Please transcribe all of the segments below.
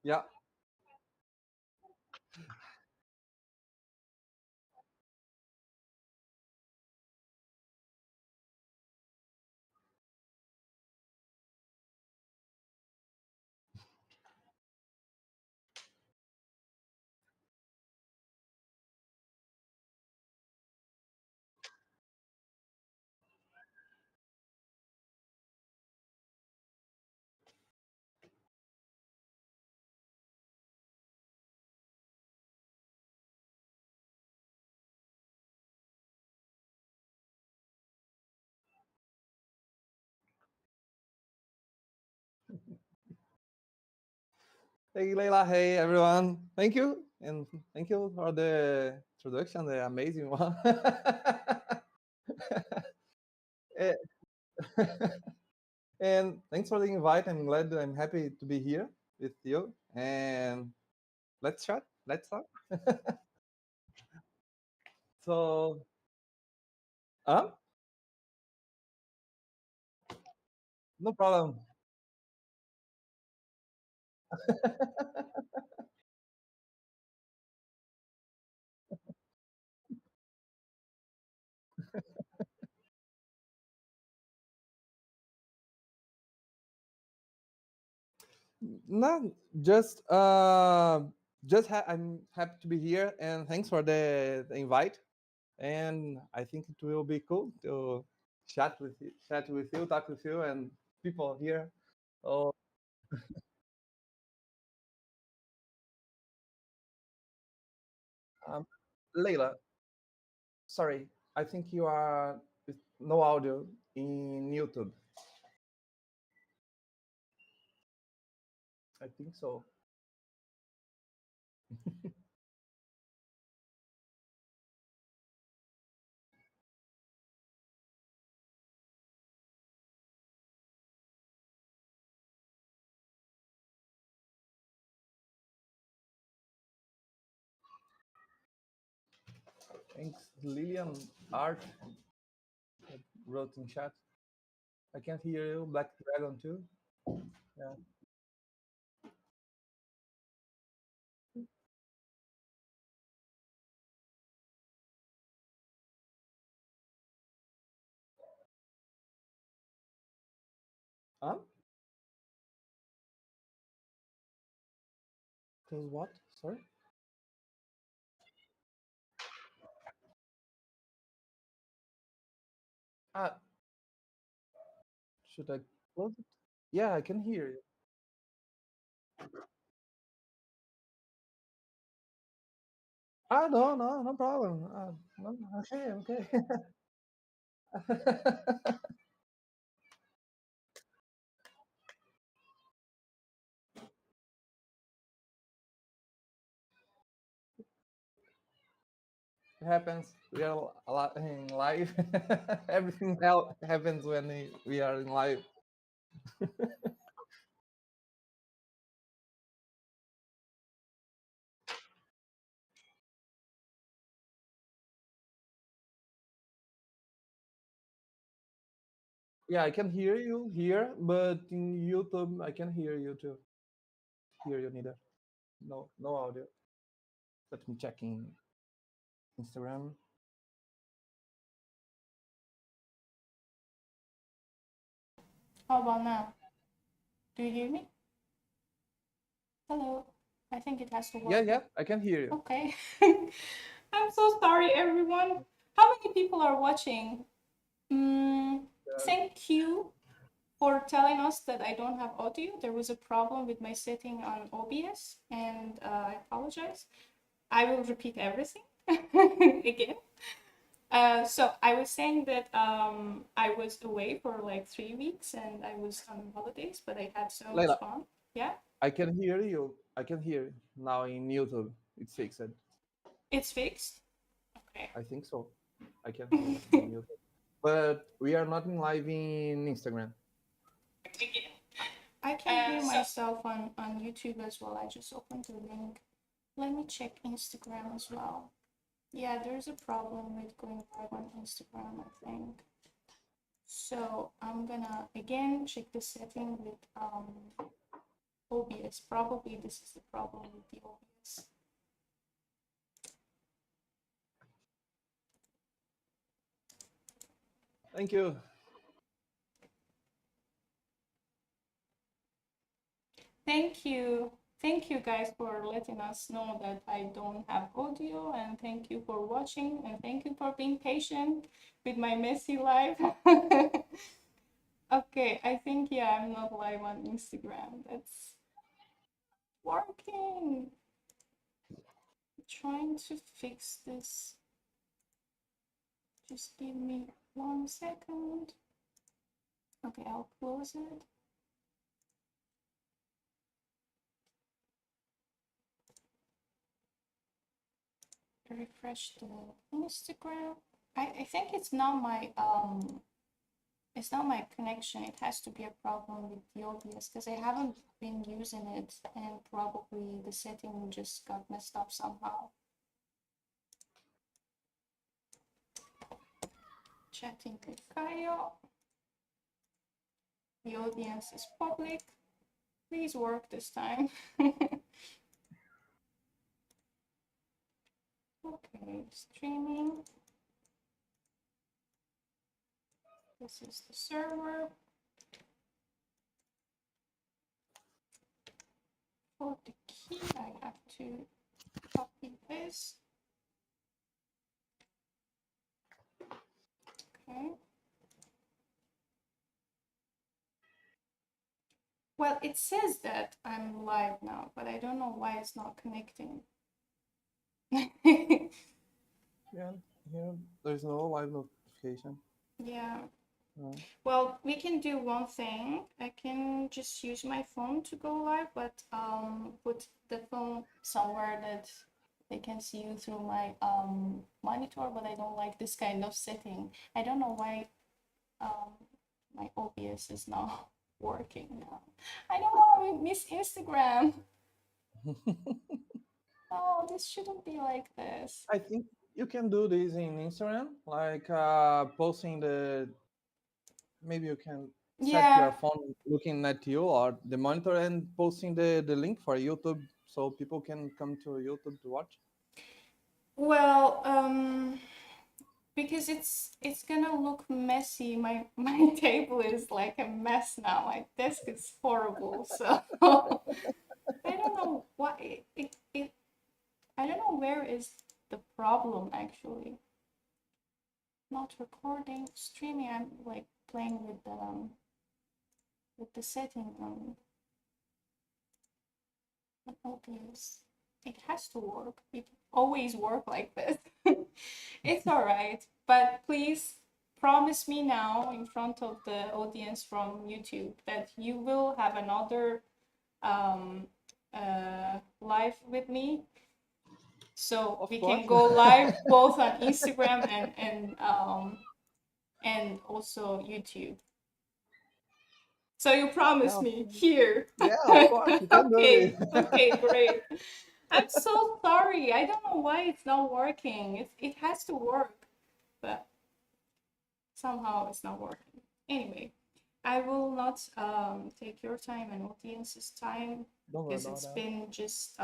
Yeah. Hey, Leila. Hey, everyone. Thank you. And thank you for the introduction, the amazing one. Eh, and thanks for the invite. I'm happy to be here with you. And let's chat. Let's talk. So, uh, no problem. No, I'm happy to be here, and thanks for the invite. And I think it will be cool to chat with you, talk with you, and people here. Oh, um, Leila, sorry, I think you are with no audio in YouTube. I think so. Thanks, Lillian Art wrote in chat. I can't hear you. Black Dragon too. Yeah. Huh? Close what? Sorry. Ah, should I close it? Yeah, I can hear you. Ah, no, no, no problem. No, okay, okay. It happens. We are a lot in live. Everything happens when we are in live. Yeah, I can hear you here, but in YouTube I can hear you too. Hear you neither. No, no audio. Let me check in Instagram. How about now? Do you hear me? Hello. I think it has to work. Yeah, yeah, I can hear you. Okay. I'm so sorry, everyone. How many people are watching? Thank you for telling us that I don't have audio. There was a problem with my setting on OBS, and I apologize. I will repeat everything again. So I was saying that I was away for like 3 weeks and I was on holidays, but I had so much Leila, fun. Yeah, I can hear you. I can hear you now in YouTube. It's fixed. it's fixed. Okay. I think so. I can hear you in YouTube. But we are not in live in Instagram. I can hear myself on YouTube as well. I just opened the link. Let me check Instagram as well. Yeah, there's a problem with going live on Instagram, I think. So I'm gonna again check the setting with OBS. Probably this is the problem with the OBS. Thank you. Thank you. Thank you guys for letting us know that I don't have audio, and thank you for watching, and thank you for being patient with my messy life. Okay, I think, yeah, I'm not live on Instagram. That's working. I'm trying to fix this. Just give me 1 second. Okay, I'll close it. Refresh the Instagram. I think it's not my connection. It has to be a problem with the OBS because I haven't been using it, and probably the setting just got messed up somehow. Chatting with Caio. The audience is public. Please work this time. Okay, streaming. This is the server. For the key, I have to copy this. Okay. Well, it says that I'm live now, but I don't know why it's not connecting. Yeah, here there's no live notification. Yeah. No. Well, we can do one thing. I can just use my phone to go live, but put the phone somewhere that they can see you through my monitor, but I don't like this kind of setting. I don't know why my OBS is not working now. I don't want to miss Instagram. Oh, this shouldn't be like this. I think you can do this in Instagram, like posting the. Maybe you can set your phone looking at you or the monitor and posting the link for YouTube so people can come to YouTube to watch. Well, because it's gonna look messy. My table is like a mess now. My desk is horrible. So I don't know why it I don't know where is the problem actually. Not recording, streaming. I'm like playing with the setting on OBS. It has to work. It always work like this. It's all right, but please promise me now in front of the audience from YouTube that you will have another live with me, so Of we course. can go live both on Instagram and also YouTube. So you promise me here. Yeah, of course. You can do Okay, this. okay, great. I'm so sorry. I don't know why it's not working. It has to work, but somehow it's not working. Anyway, I will not take your time and audience's time because it's been just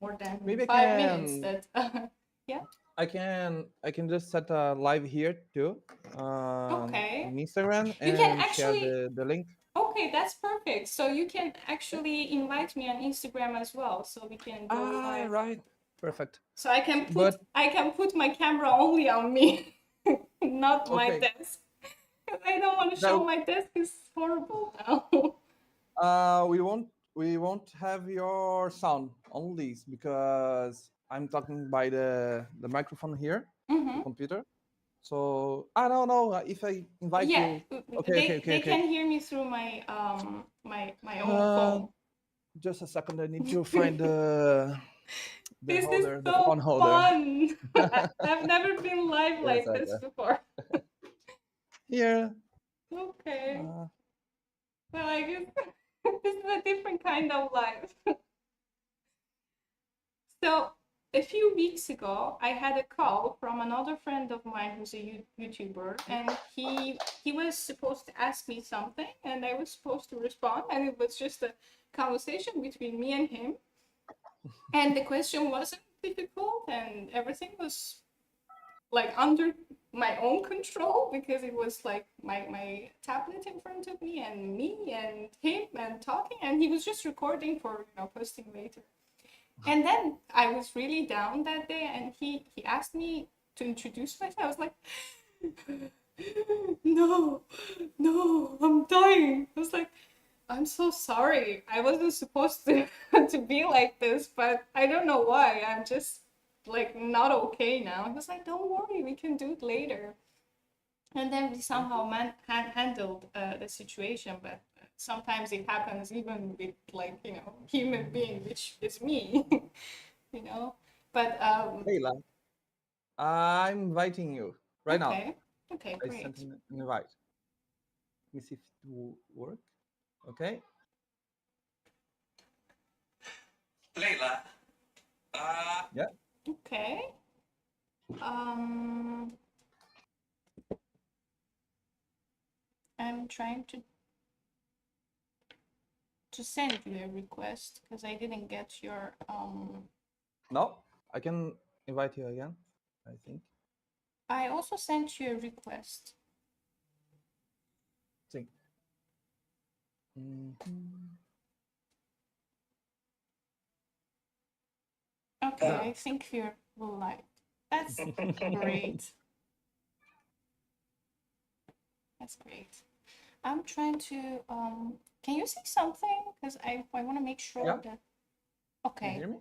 more than Maybe 5 minutes that yeah. I can just set a live here too Okay. in Instagram You can and share actually the link. Okay, that's perfect. So you can actually invite me on Instagram as well, so we can go live. Right. Perfect. So I can put my camera only on me, not my Okay. desk. I don't want to show my desk is horrible now. We won't have your sound on this because I'm talking by the microphone here, the computer. So I don't know if I invite you. Okay. They can hear me through my my own phone. Just a second, I need to find the This holder, is the so phone holder. fun. I've never been live like this before. Here. Okay. Well, I guess this is a different kind of life. So a few weeks ago, I had a call from another friend of mine who's a YouTuber, and he was supposed to ask me something, and I was supposed to respond, and it was just a conversation between me and him, and the question wasn't difficult, and everything was like under my own control because it was like my tablet in front of me and me and him and talking, and he was just recording for posting later. And then I was really down that day, and he asked me to introduce myself. I was like, no, I'm dying. I was like, I'm so sorry. I wasn't supposed to to be like this, but I don't know why. I'm just like not okay now. He was like, don't worry, we can do it later. And then we somehow handled the situation, but sometimes it happens even with like human being, which is me. you know but Leila, I'm inviting you right now. okay, I sent great. an invite. Let me see if it will work. Okay. Leila. Yeah. Okay. I'm trying to send you a request because I didn't get your No, I can invite you again, I think. I also sent you a request. Sim. Okay, I think you will like. That's great. That's great. I'm trying to can you say something? Because I want to make sure that Can okay. you hear me?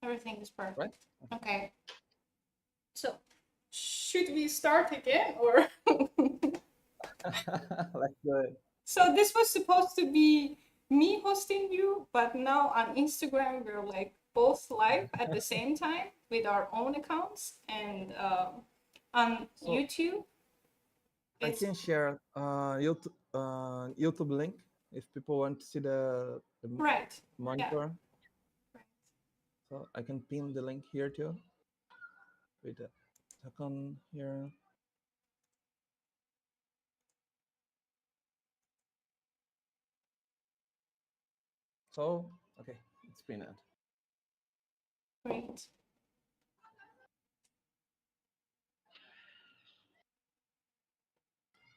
Everything is perfect. Right? Okay. So should we start again or Let's do it. so this was supposed to be me hosting you, but now on Instagram we're like both live at the same time with our own accounts, and on YouTube I can share YouTube link if people want to see the right. monitor. Yeah. So I can pin the link here too. Wait a second here. So, okay, it's pinned. Great.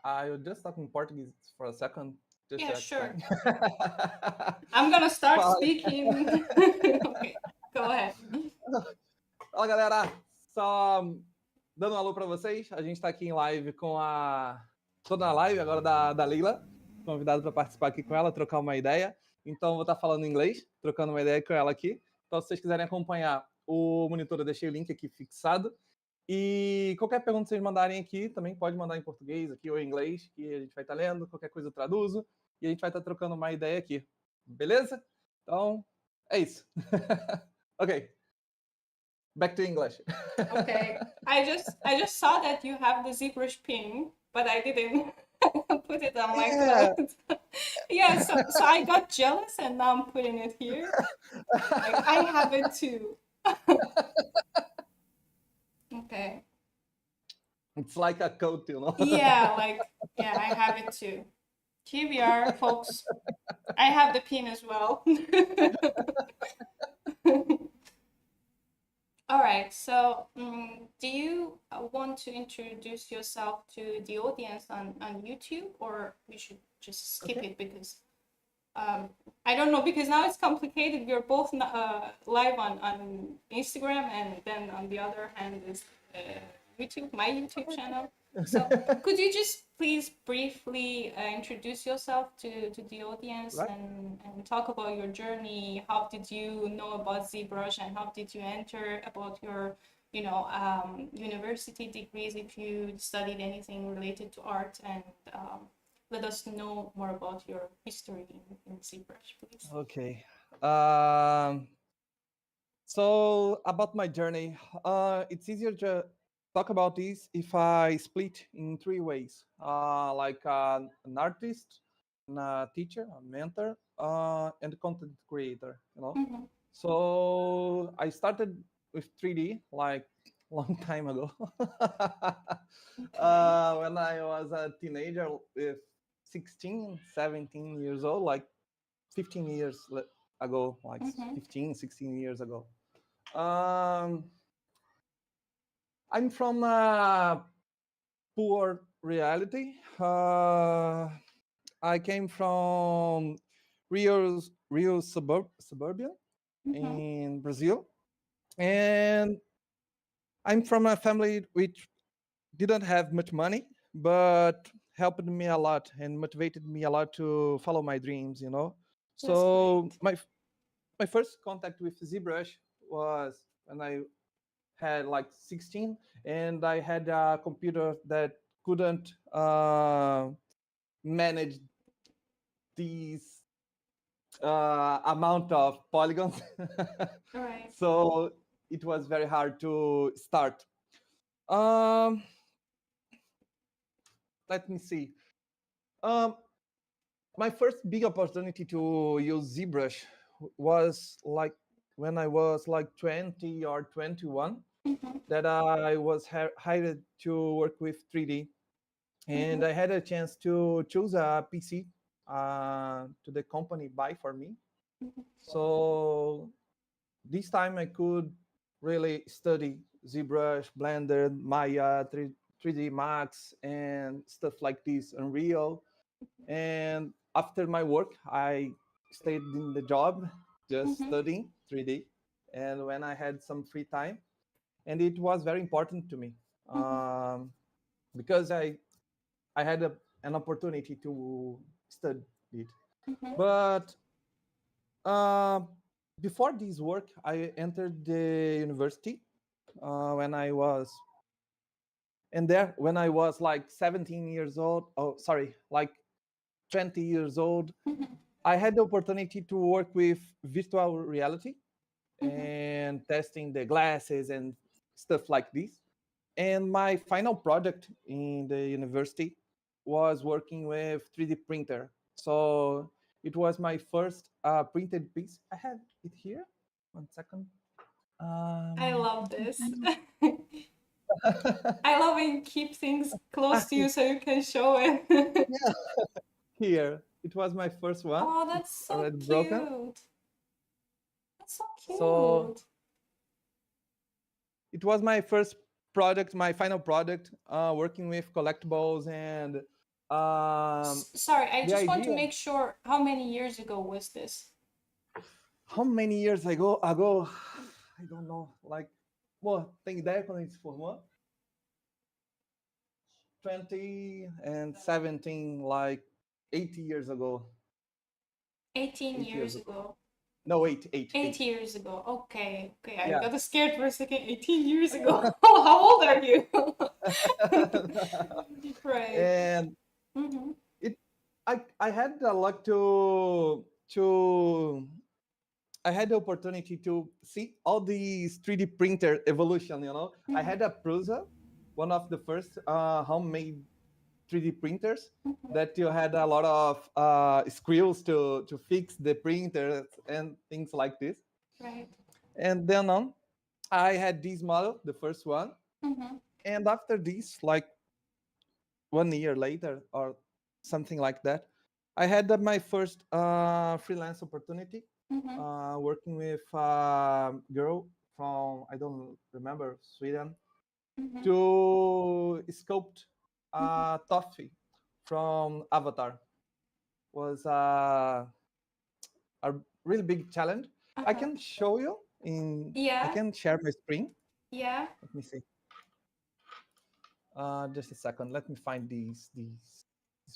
I will just talk in Portuguese for a second. Just Yeah, to sure. explain. I'm gonna start speaking. Okay, go ahead. Fala, galera. Só dando um alô para vocês. A gente está aqui em live com a... Tô na live agora da Leila. Convidado para participar aqui com ela, trocar uma ideia. Então, vou estar falando inglês, trocando uma ideia com ela aqui. Então, se vocês quiserem acompanhar o monitor, eu deixei o link aqui fixado. E qualquer pergunta que vocês mandarem aqui, também pode mandar em português aqui ou em inglês, que a gente vai estar lendo. Qualquer coisa eu traduzo. E a gente vai estar trocando uma ideia aqui. Beleza? Então, é isso. Ok. Back to English. Okay. I just saw that you have the ZBrush pin, but I didn't put it on my clothes. Yeah, so I got jealous and now I'm putting it here. Like I have it too. Okay. It's like a coat, Yeah, I have it too. Here we are, folks. I have the pin as well. All right, so do you want to introduce yourself to the audience on YouTube, or we should just skip it because I don't know, because now it's complicated. We're both live on Instagram, and then on the other hand is YouTube, my YouTube channel. So could you just please briefly introduce yourself to the audience, Right. and talk about your journey? How did you know about ZBrush, and how did you enter, about your university degrees, if you studied anything related to art, and let us know more about your history in ZBrush, please. Okay. So about my journey, it's easier to talk about this if I split in three ways, like an artist, a teacher, a mentor, and a content creator. Mm-hmm. So I started with 3D like long time ago. When I was a teenager with 16, 17 years old, like 15 years ago, like 15, 16 years ago. I'm from a poor reality. I came from Rio suburbia in Brazil, and I'm from a family which didn't have much money, but helped me a lot and motivated me a lot to follow my dreams. That's So great. my first contact with ZBrush was when I had like 16, and I had a computer that couldn't manage these amount of polygons. All right. So it was very hard to start. Um, Let me see. Um, my first big opportunity to use ZBrush was like when I was like 20 or 21, that I was hired to work with 3D. And I had a chance to choose a PC to the company buy for me. So this time I could really study ZBrush, Blender, Maya, 3D Max, and stuff like this, Unreal. And after my work, I stayed in the job just studying 3D. And when I had some free time, and it was very important to me because I had an opportunity to study it. But uh, before this work, I entered the university when I was, and there when I was like 17 years old. Oh, sorry, like 20 years old. I had the opportunity to work with virtual reality and testing the glasses and stuff like this. And my final project in the university was working with 3D printer. So it was my first printed piece. I have it here. 1 second. I Um, love this. I love when you keep things close to you so you can show it. yeah, here. It was my first one. Oh, that's It's so already broken. cute. That's so So cute. it was my first product, my final product, working with collectibles and Sorry, I the just want to idea. make sure how many years ago was this? How many years ago? I don't know. Like, well, tem ideia quando a gente se formou? 20 and 17, like 80 years ago. 18 8 years years ago. ago. No, eight. 8 years ago. Okay, okay. I Yeah. got scared for a second. 18 years ago. Oh, how old are you? Right. And Mm-hmm. it, I had the luck to I had the opportunity to see all these 3D printer evolution. I had a Prusa, one of the first homemade 3D printers that you had a lot of screws to fix the printer and things like this. Right. And then on, I had this model, the first one. Mm-hmm. And after this, like 1 year later or something like that, I had my first freelance opportunity Mm-hmm. working with a girl from, I don't remember, Sweden, Mm-hmm. to sculpt Toffee from Avatar. Was a really big challenge. I Uh-huh. can show you in. I Yeah. can share my screen. Yeah. Let me see. Just a second. Let me find this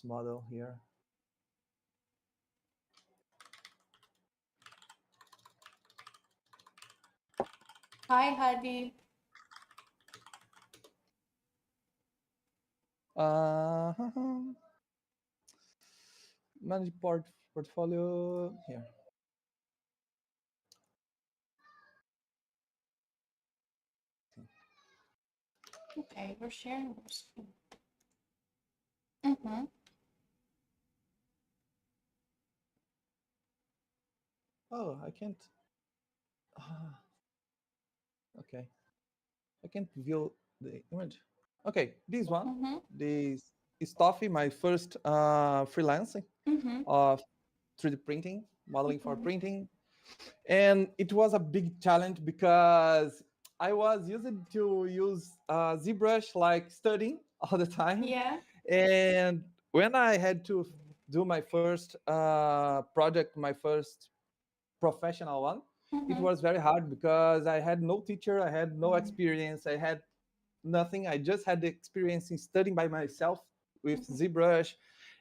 model here. Hi, Hadi. Uh, manage portfolio here. Okay, we're sharing our screen. Mm-hmm. Oh, I can't. Okay, I can't view the image. Okay, this one, Mm-hmm. this is Toffee, my first freelancing Mm-hmm. of 3D printing, modeling for Mm-hmm. printing. And it was a big challenge because I was used to use ZBrush like studying all the time. Yeah. And when I had to do my first project, my first professional one, it Mm-hmm. was very hard because I had no teacher, I had no experience, I had nothing. I just had the experience in studying by myself with Mm-hmm. ZBrush,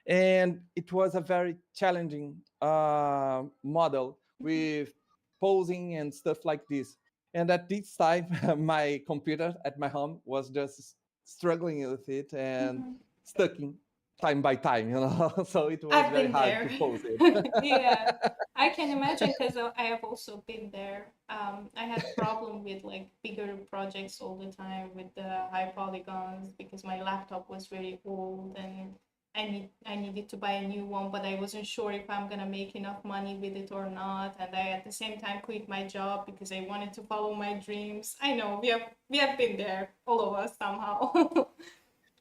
and it was a very challenging model Mm-hmm. with posing and stuff like this. And at this time, my computer at my home was just struggling with it and Mm-hmm. stuck in time by time, you know. So it was I've very been hard there. to pose it. Yeah, I can imagine because I have also been there. I had problem with like bigger projects all the time with the high polygons because my laptop was very old and I needed to buy a new one, but I wasn't sure if I'm gonna make enough money with it or not. And I at the same time quit my job because I wanted to follow my dreams. I know we have been there, all of us somehow.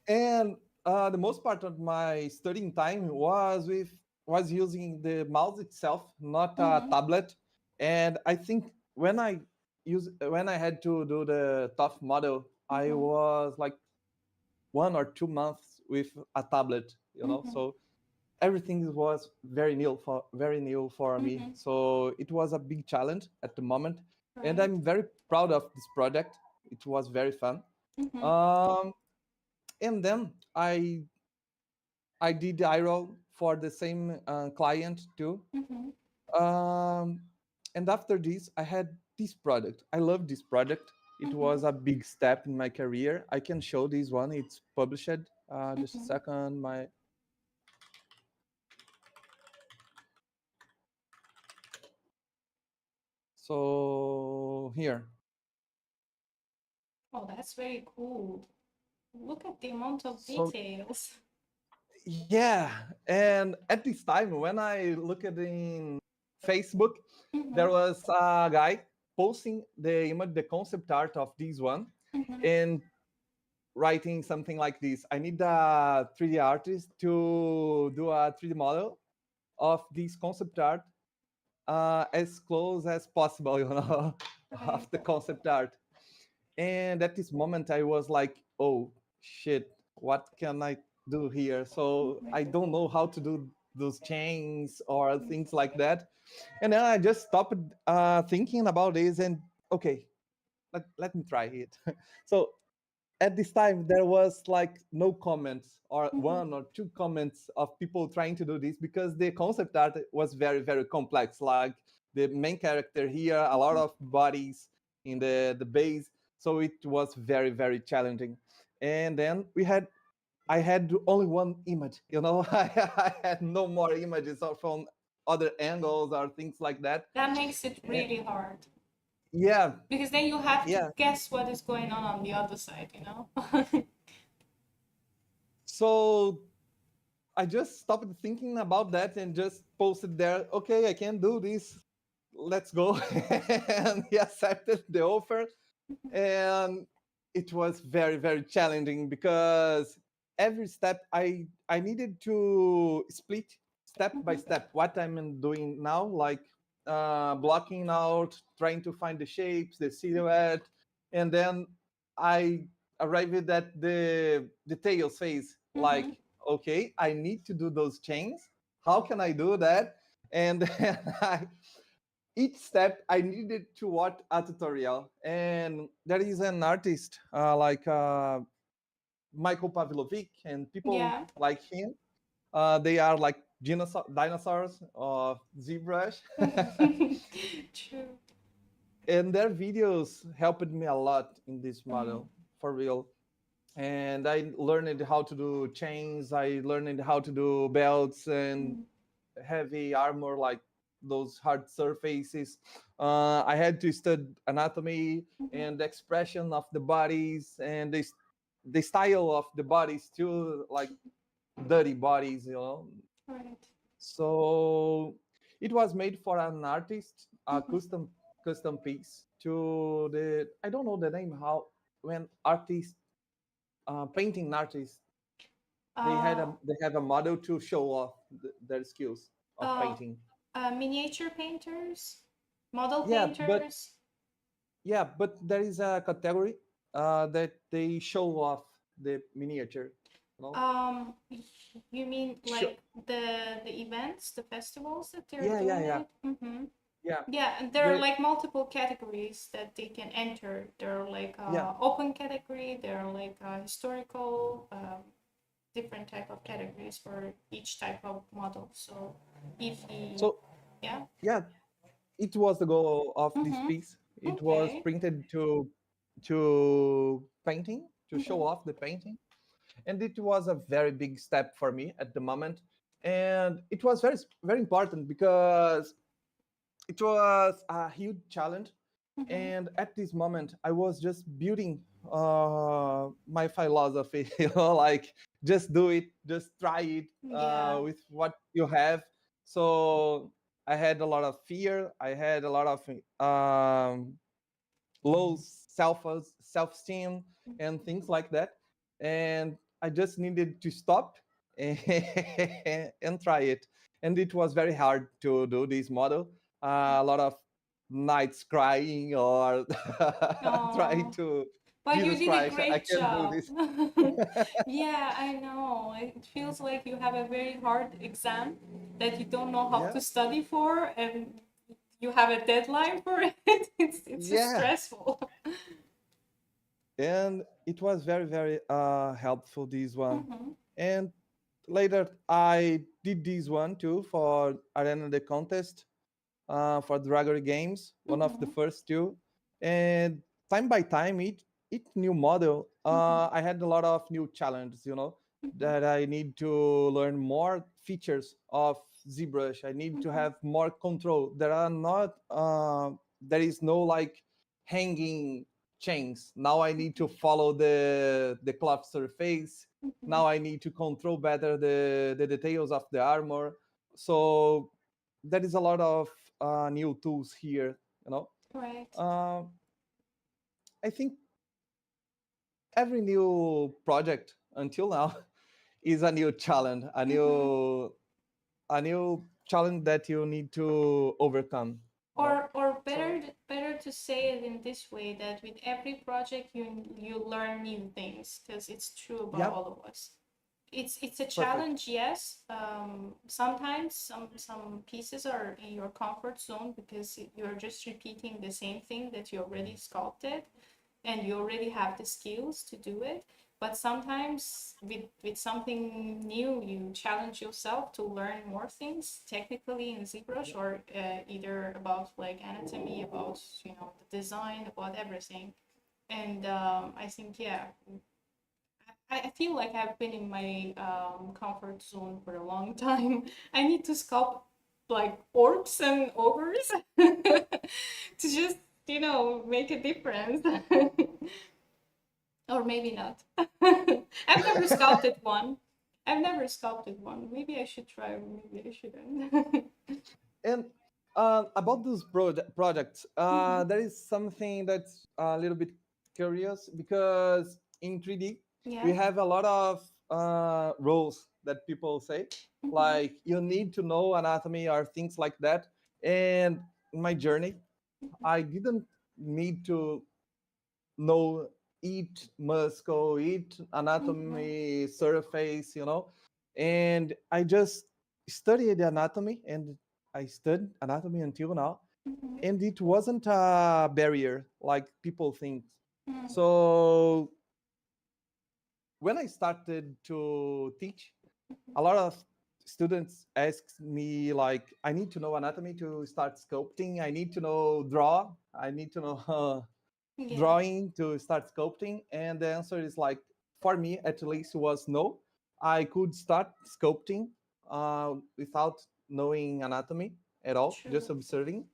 And the most part of my studying time was using the mouse itself, not a Mm-hmm. tablet. And I think when I had to do the tough model, I Mm-hmm. was like 1 or 2 months with a tablet, you know. Mm-hmm. So everything was very new for me. Mm-hmm. So it was a big challenge at the moment, and Right. I'm very proud of this project. It was very fun. Mm-hmm. Um, and then I did the IRO for the same client too. Mm-hmm. Um, and after this, I had this product. I love this product. It Mm-hmm. was a big step in my career. I can show this one. It's published. Just a Mm-hmm. second. My so here. Oh, that's very cool. Look at the amount of So details. yeah, and at this time when I look at in Facebook, there Mm-hmm. was a guy posting the image, the concept art of this one, Mm-hmm. and writing something like this. I need a 3D artist to do a 3D model of this concept art as close as possible, you know, of Right. the concept art. And at this moment, I was like, oh shit, what can I do here? So I don't know how to do those chains or things like that. And then I just stopped thinking about this and okay, let me try it. So at this time there was like no comments or Mm-hmm. 1 or 2 comments of people trying to do this because the concept art was very complex, like the main character here, a lot of bodies in the base, so it was very challenging. And then I had only one image, you know. I had no more images or from other angles or things like that. That makes it Eh, really hard yeah, because then you have to yeah. guess what is going on the other side, you know? So I just stopped thinking about that and just posted there, okay, I can do this. Let's go. And he accepted the offer. And it was very challenging because every step I needed to split step by Mm-hmm. step what I'm doing now, like blocking out, trying to find the shapes, the silhouette, and then I arrived at the details phase. Like, Mm-hmm. okay, I need to do those chains. How can I do that? And then each step I needed to watch a tutorial. And there is an artist like Michael Pavlovic and people Yeah. like him. They are like dinosaurs of ZBrush. True. And their videos helped me a lot in this Mm-hmm. model, for real. And I learned how to do chains, I learned how to do belts and heavy armor, like those hard surfaces. I had to study anatomy Mm-hmm. and the expression of the bodies and the style of the bodies too, like dirty bodies, you know. Right. So it was made for an artist, a Mm-hmm. custom custom piece to the, I don't know the name, how when artists, painting artists, Uh, they have a model to show off their skills of uh, painting. Miniature painters, model Yeah, but painters. yeah, but there is a category that they show off the miniature, you know. Y- you mean Sure. like the events, the festivals that they're Yeah, yeah, doing yeah, it? Mm-hmm. yeah. Yeah, and there are They, like multiple categories that they can enter. There are like yeah. open category. There are like historical, different type of categories for each type of model. So if he, So yeah, yeah, it was the goal of this mm-hmm. piece. It was Okay, printed to painting, to show mm-hmm. off the painting, and it was a very big step for me at the moment. And it was very important because it was a huge challenge. Mm-hmm. And at this moment I was just building my philosophy, like just do it, just try it Yeah, with what you have. So I had a lot of fear, I had a lot of low self-esteem and things like that, and I just needed to stop and try it. And it was very hard to do this model, a lot of nights crying or trying oh, to, but you Jesus did a Christ, I great can't do job. this. Yeah, I know. It feels like you have a very hard exam that you don't know how Yeah, to study for, and you have a deadline for it. It's so yeah. stressful. And it was very helpful, this one. Mm-hmm. And later I did this one too for Arena the contest, for Draggery Games, one of the Mm-hmm. first two. And time by time, each new model, Mm-hmm. I had a lot of new challenges, Mm-hmm. that I need to learn more features of ZBrush. I need to Mm-hmm. have more control. There are not, there is no like hanging chains. Now I need to follow the cloth surface. Mm-hmm. Now I need to control better the details of the armor. So there is a lot of new tools here. You know, Right. uh, I think every new project until now is a new challenge, Mm-hmm. a new challenge that you need to overcome. You know, Or so better to say it in this way that with every project you learn new things because it's true about yeah, all of us. It's a perfect. challenge, yes. Sometimes some pieces are in your comfort zone because you're just repeating the same thing that you already sculpted and you already have the skills to do it. But sometimes with something new, you challenge yourself to learn more things technically in ZBrush or either about like anatomy, about the design, about everything. And I think yeah, I feel like I've been in my comfort zone for a long time. I need to sculpt like orcs and ogres to just, make a difference. Or maybe not. I've never sculpted one. I've never sculpted one. Maybe I should try, or maybe I shouldn't. And about those projects, Mhm. there is something that's a little bit curious, because in 3D Yeah. we have a lot of rules that people say, Mhm. like you need to know anatomy or things like that. And in my journey, Mhm. I didn't need to know each muscle, each Mhm. anatomy surface, and I just studied anatomy, and I studied anatomy until now, Mhm. and it wasn't a barrier like people think. Mhm. So when I started to teach, a lot of students ask me, like, I need to know anatomy to start sculpting, I need to know draw, I need to know Yeah. drawing to start sculpting. And the answer is, like, for me at least, was no. I could start sculpting without knowing anatomy at all, just True. observing.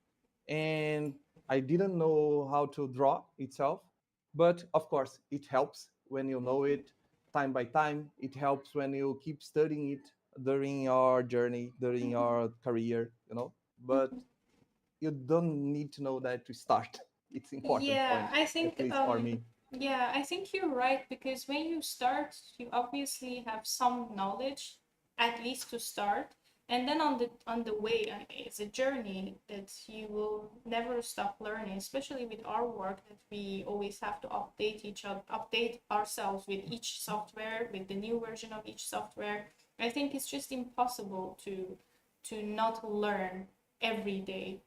And I didn't know how to draw itself, but of course it helps when you know Mhm. it time by time. It helps when you keep studying it during your journey, during Mhm. your career, but Mhm. you don't need to know that to start. It's important Yeah, point, I at think least for me. yeah, I think you're right because when you start, you obviously have some knowledge, at least to start, and then on the way, it's a journey that you will never stop learning, especially with our work that we always have to update ourselves with each software, with the new version of each software. I think it's just impossible to not learn every day,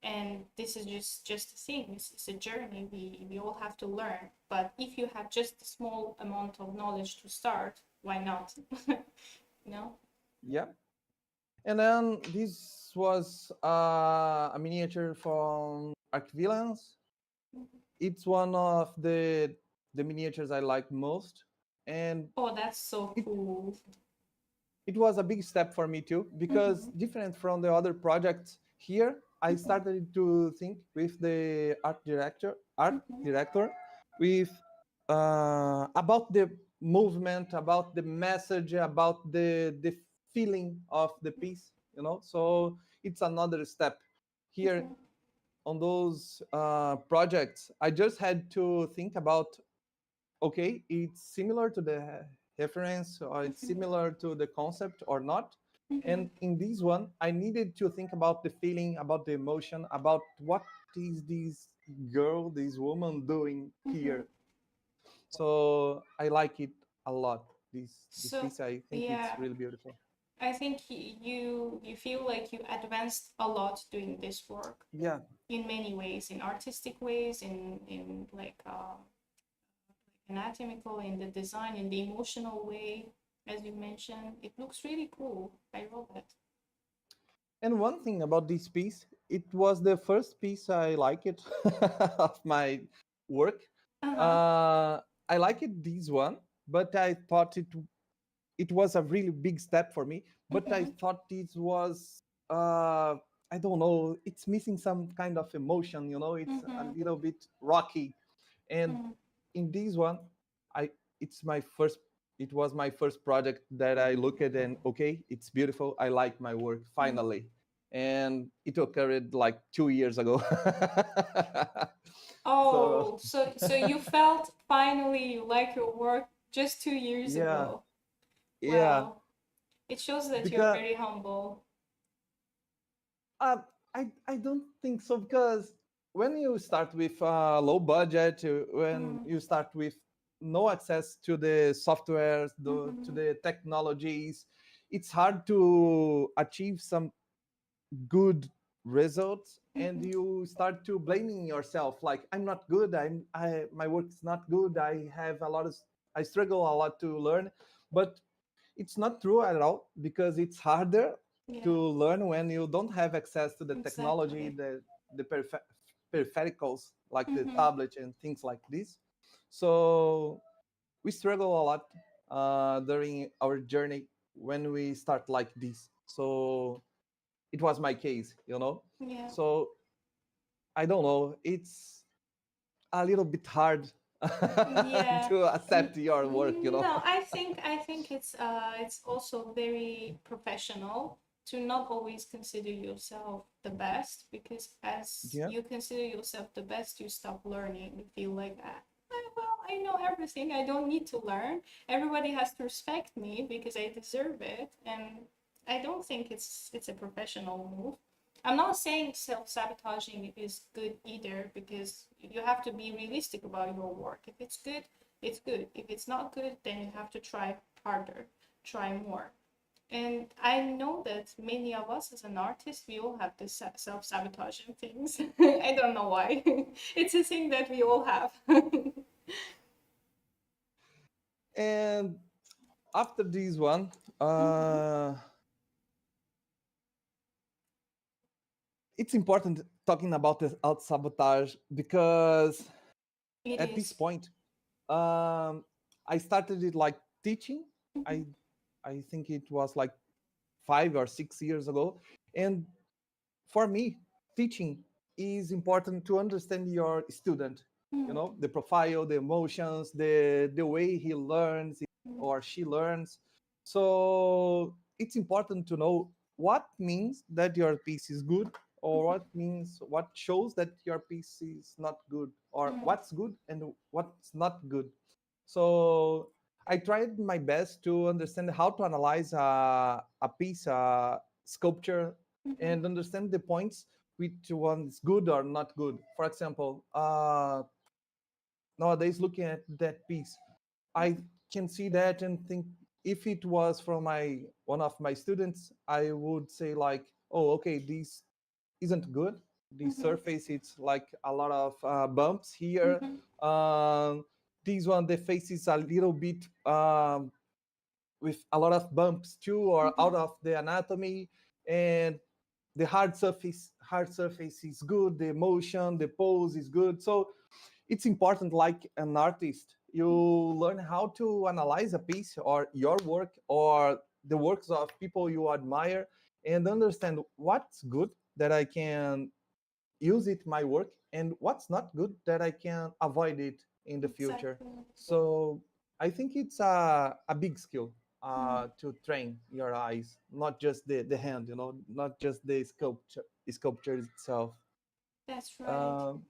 and this is just a thing. It's a journey. We all have to learn, but if you have just a small amount of knowledge to start, why not? You know. Yeah. And then this was a miniature from Archvillains. It's one of the miniatures I like most, and Oh, that's so it cool. it was a big step for me too, because Mm-hmm. different from the other projects here, I started to think with the Mm-hmm. art director, with about the movement, about the message, about the feeling of the piece, you know. So it's another step here Mm-hmm. on those projects. I just had to think about, okay, it's similar to the reference, or it's Mm-hmm. similar to the concept or not. Mm-hmm. And in this one, I needed to think about the feeling, about the emotion, about what is this girl, this woman doing Mm-hmm. here. So I like it a lot. This So piece, I think it's yeah, really beautiful. I think you feel like you advanced a lot doing this work Yeah. in many ways, in artistic ways, in like anatomical, in the design, in the emotional way, as you mentioned. It looks really cool. I love it. And one thing about this piece, it was the first piece I like it of my work. Uh-huh. Uh, I like it this one, but I thought it was a really big step for me. But I Mm-hmm. thought this was uh, I don't know, it's missing some kind of emotion. You know, it's a Mm-hmm. little bit rocky. And Mm-hmm. in this one, I it's my first. It was my first project that I look at and okay, it's beautiful. I like my work Mm-hmm. finally, and it occurred like 2 years ago. So Oh, so you felt finally you like your work just 2 years yeah, ago. yeah, Wow. It shows that you're because very humble. uh, I don't think so, because when you start with low budget, when Mm-hmm. you start with no access to the softwares, to Mm-hmm. the technologies, it's hard to achieve some good results, and Mm-hmm. you start to blaming yourself, like I'm not good, my work is not good, I struggle a lot to learn. But it's not true at all, because it's harder to Yeah, learn when you don't have access to the technology, exactly. the peripherals, like the Mm-hmm. tablet and things like this. So we struggle a lot during our journey when we start like this. So it was my case, you know. Yeah. So I don't know, it's a little bit hard Yeah. to accept your work, you know. No, I think it's also very professional to not always consider yourself the best, because as Yeah. you consider yourself the best, you stop learning. You feel like that. Well, I know everything. I don't need to learn. Everybody has to respect me because I deserve it, and I don't think it's a professional move. I'm not saying self-sabotaging is good either, because you have to be realistic about your work. If it's good, it's good. If it's not good, then you have to try harder, try more. And I know that many of us as an artist, we all have this self-sabotaging things. I don't know why. It's a thing that we all have. And after this one, Mhm. uh, it's important talking about the out sabotage, because It at this is. point, I started it like teaching. Mhm. I I think it was like 5 or 6 years ago, and for me, teaching is important to understand your student. You Mhm. know, the profile, the emotions, the way he learns Mhm. or she learns. So it's important to know what means that your piece is good or what shows that your piece is not good, or Mhm. what's good and what's not good. So I tried my best to understand how to analyze a piece, a sculpture, Mhm. and understand the points which one is good or not good. For example, nowadays looking at that piece, I can see that and think, if it was from my one of my students, I would say like, oh, okay, this isn't good. The Mhm. surface, it's like a lot of bumps here. Mhm. Um, this one, the face is a little bit with a lot of bumps too, or Mhm. out of the anatomy. And the hard surface is good. The motion, the pose is good. So it's important, like an artist, you learn how to analyze a piece or your work or the works of people you admire, and understand what's good that I can use it my work, and what's not good that I can avoid it in the future. Exactly. So I think it's a big skill Mm. to train your eyes, not just the hand, not just the sculpture itself. That's right. um,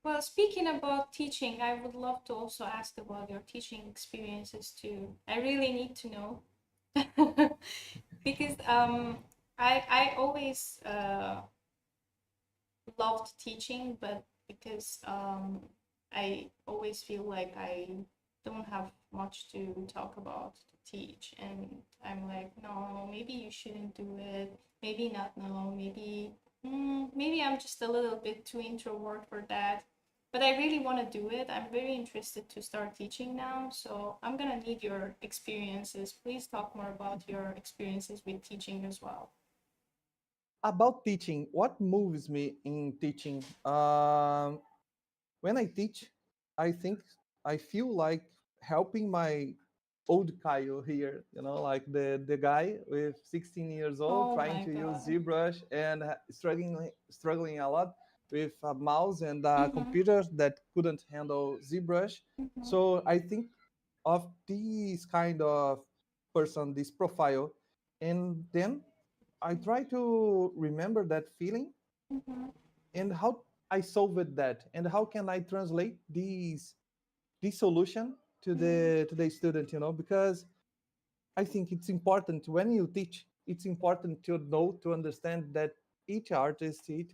Well, speaking about teaching, I would love to also ask about your teaching experiences too. I really need to know because I always loved teaching, but because I always feel like I don't have much to talk about to teach, and I'm like, no, maybe you shouldn't do it. Maybe not. No, maybe I'm just a little bit too introvert for that. But I really want to do it. I'm very interested to start teaching now, so I'm gonna need your experiences. Please talk more about your experiences with teaching as well. about teaching, what moves me in teaching? When I teach, I think I feel like helping my old Caio here, like the guy with 16 years old Oh trying my to use God. ZBrush and struggling a lot with a mouse and a Mm-hmm. computer that couldn't handle ZBrush. Mm-hmm. So I think of this kind of person, this profile, and then I try to remember that feeling, Mm-hmm. and how I solved that, and how can I translate this solution to the student, because I think it's important when you teach. It's important to know, to understand that each artist, each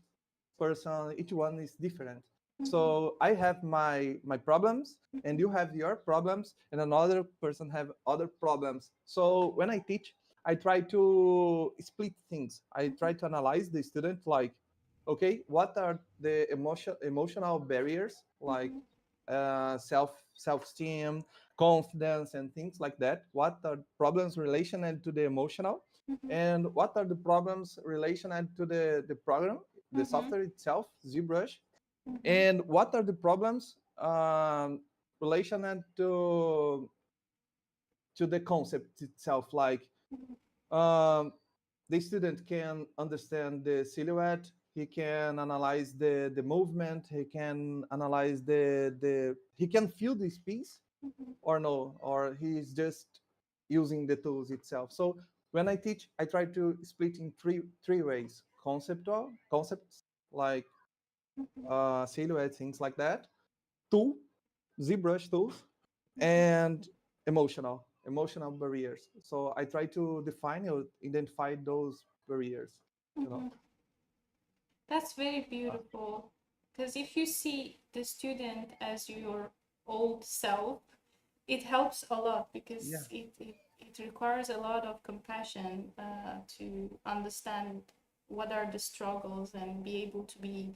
person, each one is different. Mm-hmm. So I have my problems, and you have your problems, and another person have other problems. So when I teach, I try to split things. I try to analyze the student, like, okay, what are the emotional barriers, like Mm-hmm. self-esteem, confidence, and things like that. What are problems related to the emotional, Mm-hmm. and what are the problems related to the program, the Mm-hmm. software itself, ZBrush, Mm-hmm. and what are the problems related to the concept itself, like um, the student can understand the silhouette, he can analyze the movement, he can analyze he can feel this piece, Mm-hmm. or no, or he's just using the tools itself. So when I teach, I try to split in three ways: concepts, like Mm-hmm. silhouette, things like that, tool, ZBrush tools, Mm-hmm. and emotional barriers. So I try to define or identify those barriers, you know. Mm-hmm. That's very beautiful. Because if you see the student as your old self, it helps a lot Yeah. because it requires a lot of compassion to understand what are the struggles and be able to be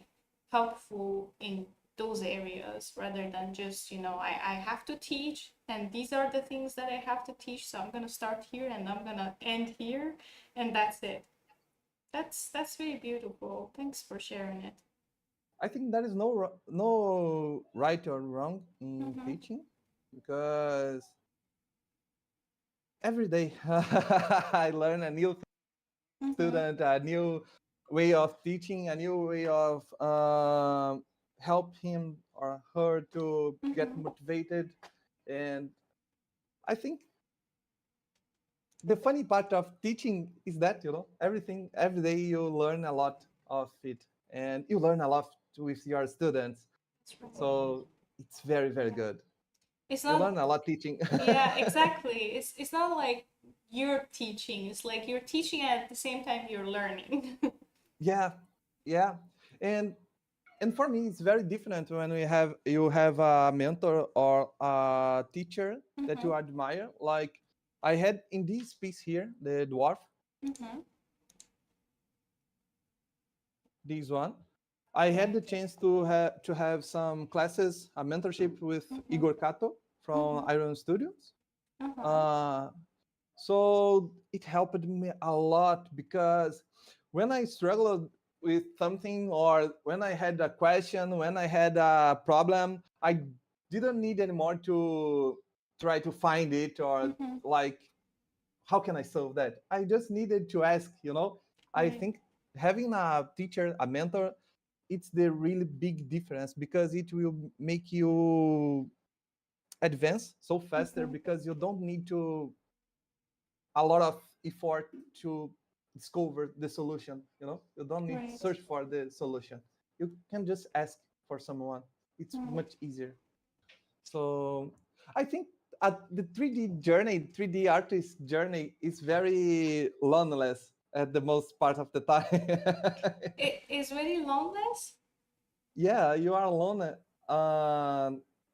helpful in those areas rather than just, I have to teach and these are the things that I have to teach. So I'm going to start here and I'm going to end here and that's it. That's very beautiful. Thanks for sharing it. I think there is no right or wrong in Mm-hmm. teaching, because every day I learn a new Mm-hmm. student, a new way of teaching, a new way of help him or her to get Mm-hmm. motivated. And I think the funny part of teaching is that every day you learn a lot of it, and you learn a lot with your students. That's right. So it's very, very good. It's You learn not, a lot teaching. yeah, exactly. It's not like you're teaching. It's like you're teaching and at the same time you're learning. Yeah, yeah, and for me it's very different when you have a mentor or a teacher that you Mm-hmm. admire. Like I had in this piece here, the dwarf, Mm-hmm. this one. I had the chance to have some classes, a mentorship with Mm-hmm. Igor Kato from Mm-hmm. Iron Studios. Uh-huh. Uh, so it helped me a lot because when I struggled with something or when I had a question, when I had a problem, I didn't need anymore to try to find it or Mm-hmm. like how can I solve that? I just needed to ask, you know. I Right. think having a teacher, a mentor, it's the really big difference because it will make you advance so faster Mm-hmm. because you don't need to a lot of effort to discover the solution. You know, you don't need to Right. search for the solution. You can just ask for someone. It's Mm. much easier. So I think the 3D journey, 3D artist journey is very loneless at the most part of the time. It is very loneless. Yeah, you are alone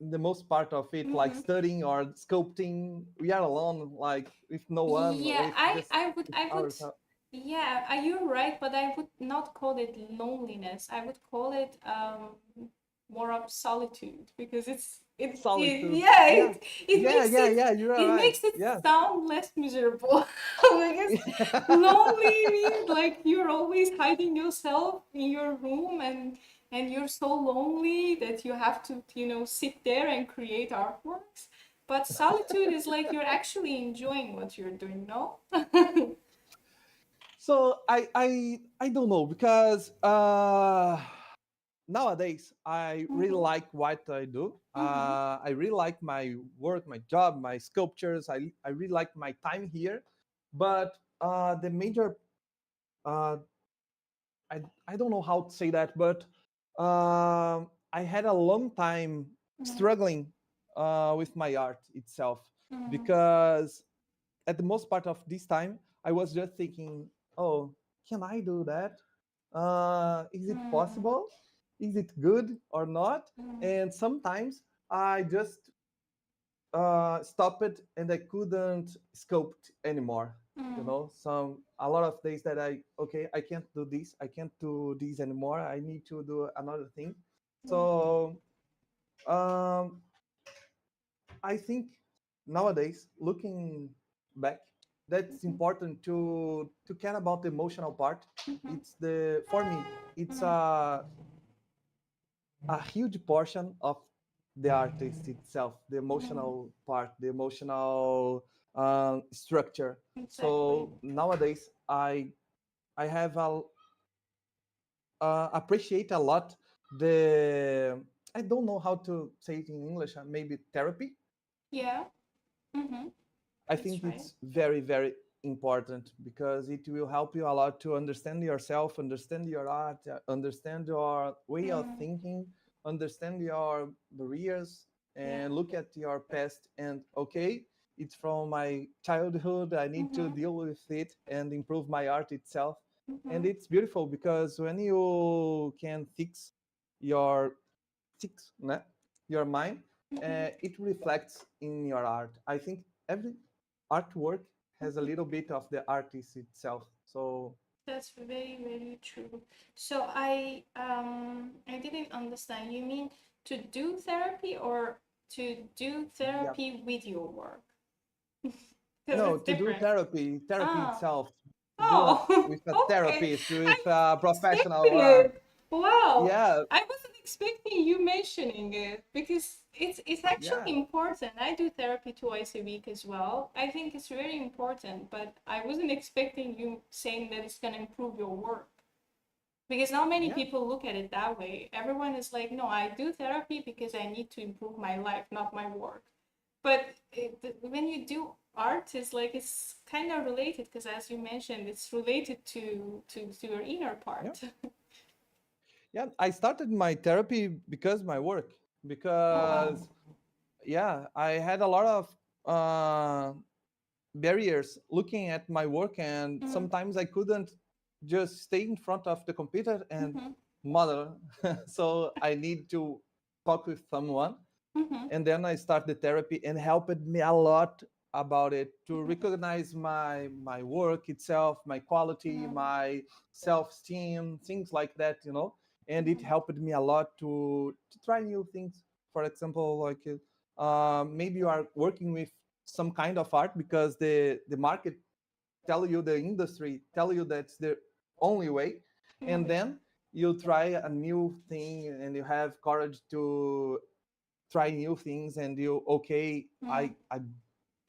the most part of it, like Mm-hmm. studying or sculpting. We are alone, like with no one, Yeah, with I just I would with I would ourselves. yeah, you're right, but I would not call it loneliness. I would call it more of solitude because Solitude. yeah, Yeah, it yeah, makes yeah, yeah. You are it right. makes it Yeah. sound less miserable. Because lonely means like you're always hiding yourself in your room and you're so lonely that you have to, sit there and create artworks. But solitude is like you're actually enjoying what you're doing, no? So I don't know because nowadays I really Mm-hmm. like what I do. Mm-hmm. I really like my work, my job, my sculptures. I really like my time here, but the major uh, I don't know how to say that, but I had a long time struggling with my art itself Mm-hmm. because at the most part of this time, I was just thinking, oh, can I do that? Is it Mm-hmm. possible? Is it good or not? Mm-hmm. And sometimes I just stopped and I couldn't sculpt anymore. You Mm-hmm. know, a lot of days that I can't do this, I can't do this anymore. I need to do another thing. So um, I think nowadays, looking back, that's important to care about the emotional part. Mm-hmm. It's the for me, it's a huge portion of the artist itself, the Mm-hmm. emotional part, the emotional structure. Exactly. So nowadays, I have appreciate a lot the I don't know how to say it in English, maybe therapy. Yeah. Mm-hmm. I That's think right. it's very, very important because it will help you a lot to understand yourself, understand your art, understand your way of Mm. thinking, understand your barriers, Yeah. and look at your past. And okay, it's from my childhood. I need to Mm-hmm. deal with it and improve my art itself. And Mm-hmm. it's beautiful because when you can your fix your mind, Mm-hmm. it reflects in your art. I think every artwork has a Mm-hmm. little bit of the artist itself. So That's very, very true. So I didn't understand. You mean to do therapy or to do yeah, therapy with your work? Because no, it's to do different. therapy Ah. itself, to do it Oh, with a okay. therapist, I with a wasn't professional. expecting it. Wow. Yeah, I wasn't expecting you mentioning it because it's actually yeah, important. I do therapy twice a week as well. I think it's very important, but I wasn't expecting you saying that it's gonna improve your work. Because not many yeah, people look at it that way. Everyone is like, no, I do therapy because I need to improve my life, not my work. But when you do art, it's like it's kind of related because, as you mentioned, it's related to your inner yeah. part. Yeah, I started my therapy because my work, Oh wow. because yeah, I had a lot of barriers looking at my work, and Mm-hmm. sometimes I couldn't just stay in front of the computer and Mm-hmm. model. So I need to talk with someone, Mm-hmm. and then I started therapy and helped me a lot about it to Mm-hmm. recognize my work itself, my quality, Mm-hmm. my self-esteem, things like that, you know. And it Mm-hmm. helped me a lot to try new things. For example, like maybe you are working with some kind of art because the market tell you, the industry tell you that's the only way, and Mm-hmm. then you try a new thing and you have courage to try new things, and you, okay, Mm-hmm.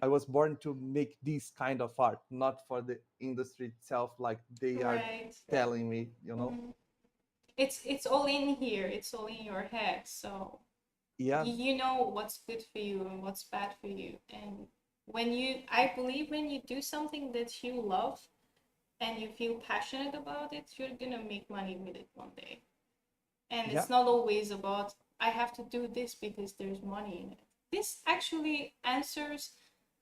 I was born to make this kind of art, not for the industry itself, like they are Right. telling me, you know. Mm-hmm. It's all in here. It's all in your head. So Yeah, you know what's good for you and what's bad for you. And I believe when you do something that you love and you feel passionate about it, you're gonna make money with it one day. And yeah, it's not always about, I have to do this because there's money in it. This actually answers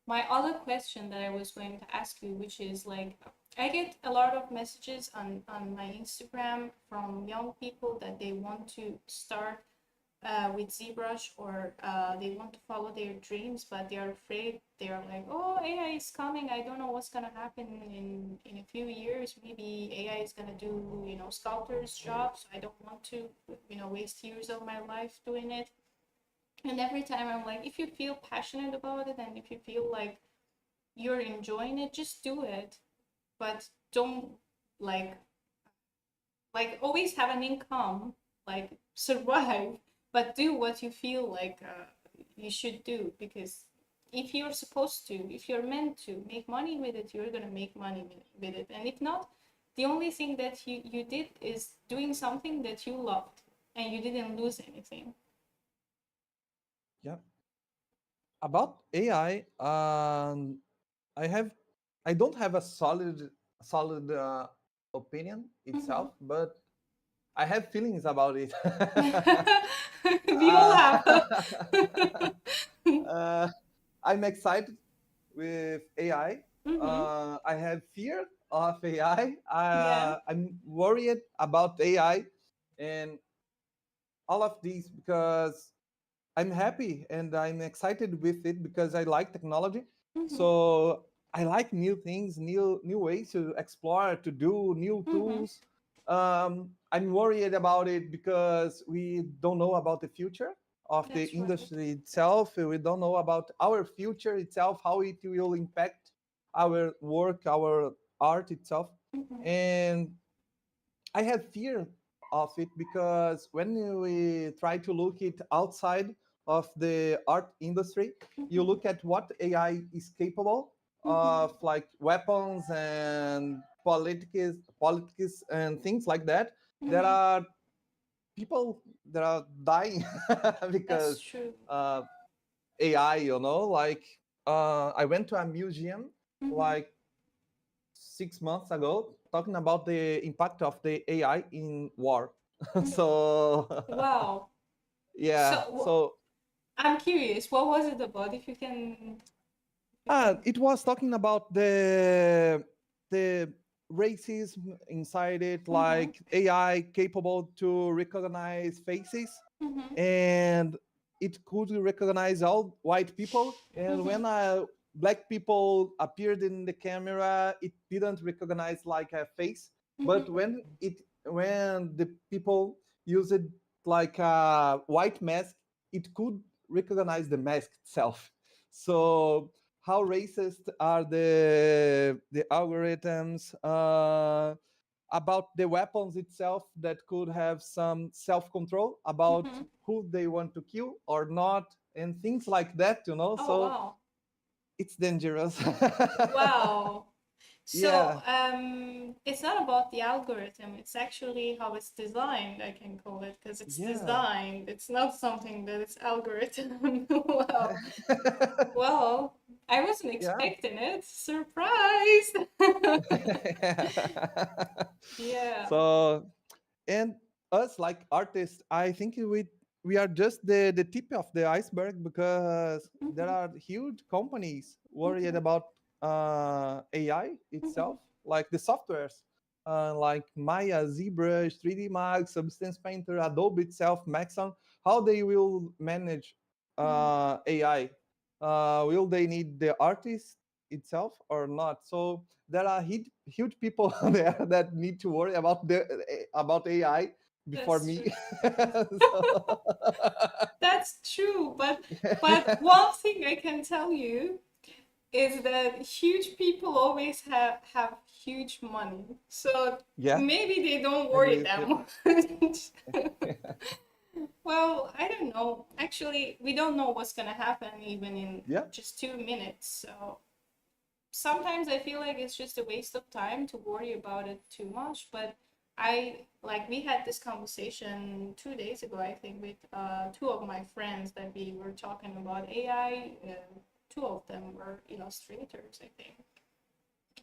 my other question that I was going to ask you, which is like, I get a lot of messages on my Instagram from young people that they want to start with ZBrush, or they want to follow their dreams, but they are afraid. They are like, oh, AI is coming. I don't know what's gonna happen in a few years. Maybe AI is gonna do, sculptor's jobs. I don't want to, waste years of my life doing it. And every time I'm like, if you feel passionate about it and if you feel like you're enjoying it, just do it. But don't like always have an income, like survive, but do what you feel like you should do, because if you're supposed to, if you're meant to make money with it, you're gonna make money with it. And if not, the only thing that you did is doing something that you loved, and you didn't lose anything. yeah. About AI, I have, I don't have a solid opinion Mm-hmm. itself, but I have feelings about it. We all uh, have. uh, I'm excited with AI. Mm-hmm. I have fear of AI. Yeah. I'm worried about AI and all of these, because I'm happy and I'm excited with it because I like technology. Mm-hmm. So I like new things, new ways to explore, to do new Mm-hmm. tools. I'm worried about it because we don't know about the future of the That's right. industry itself. We don't know about our future itself, how it will impact our work, our art itself. Mm-hmm. And I have fear of it because when we try to look it outside of the art industry, you Mm-hmm. look at what AI is capable Mm-hmm. of, like weapons and politics and things like that. There Mm-hmm. are people that are dying That's because true. uh, AI, you know, like I went to a museum Mm-hmm. like 6 months ago talking about the impact of the AI in war. Mm-hmm. So Wow. yeah, So so I'm curious, what was it about? If you can, it was talking about the racism inside it, Mm-hmm. like AI capable to recognize faces, Mm-hmm. and it could recognize all white people. And Mm-hmm. when black people appeared in the camera, it didn't recognize like a face. But Mm-hmm. when the people used it like a white mask, it could recognize the mask itself. So how racist are the algorithms, about the weapons itself that could have some self-control about Mm-hmm. who they want to kill or not, and things like that, you know. Oh So wow. it's dangerous. Wow. So Yeah, it's not about the algorithm, it's actually how it's designed, I can call it, because it's yeah. designed. It's not something that is algorithm. Wow. Well, I wasn't Yeah. expecting it. Surprise! Yeah. So, and us like artists, I think we are just the tip of the iceberg, because there Mhm, are huge companies worried mhm, about AI mhm. itself, like the softwares, like Maya, ZBrush, 3D Max, Substance Painter, Adobe itself, Maxon. How they will manage Mm. AI? Will they need the artist itself or not? So there are huge people there that need to worry about AI before That's me. true. So, That's true, but one thing I can tell you is that huge people always have huge money. So yeah, maybe they don't I worry agree with that you. much. Well, I don't know. Actually, we don't know what's gonna happen even in Yeah, just 2 minutes. So sometimes I feel like it's just a waste of time to worry about it too much. But we had this conversation 2 days ago, I think, with two of my friends that we were talking about AI. Two of them were illustrators, I think,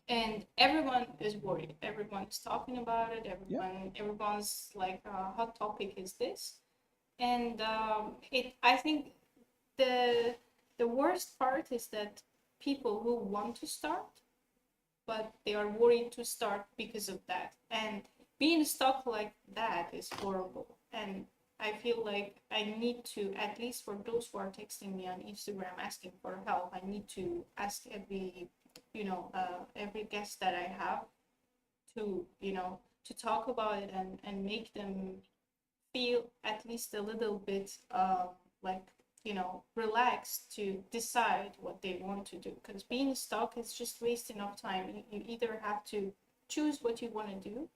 and everyone is worried. Everyone's talking about it. yeah, Everyone's like, hot topic is this, and I think the the worst part is that people who want to start, but they are worried to start because of that. And being stuck like that is horrible. And I feel like I need to, at least for those who are texting me on Instagram asking for help, I need to ask every guest that I have to talk about it and make them feel at least a little bit like relaxed to decide what they want to do, because being stuck is just wasting of time. You either have to choose what you want to do,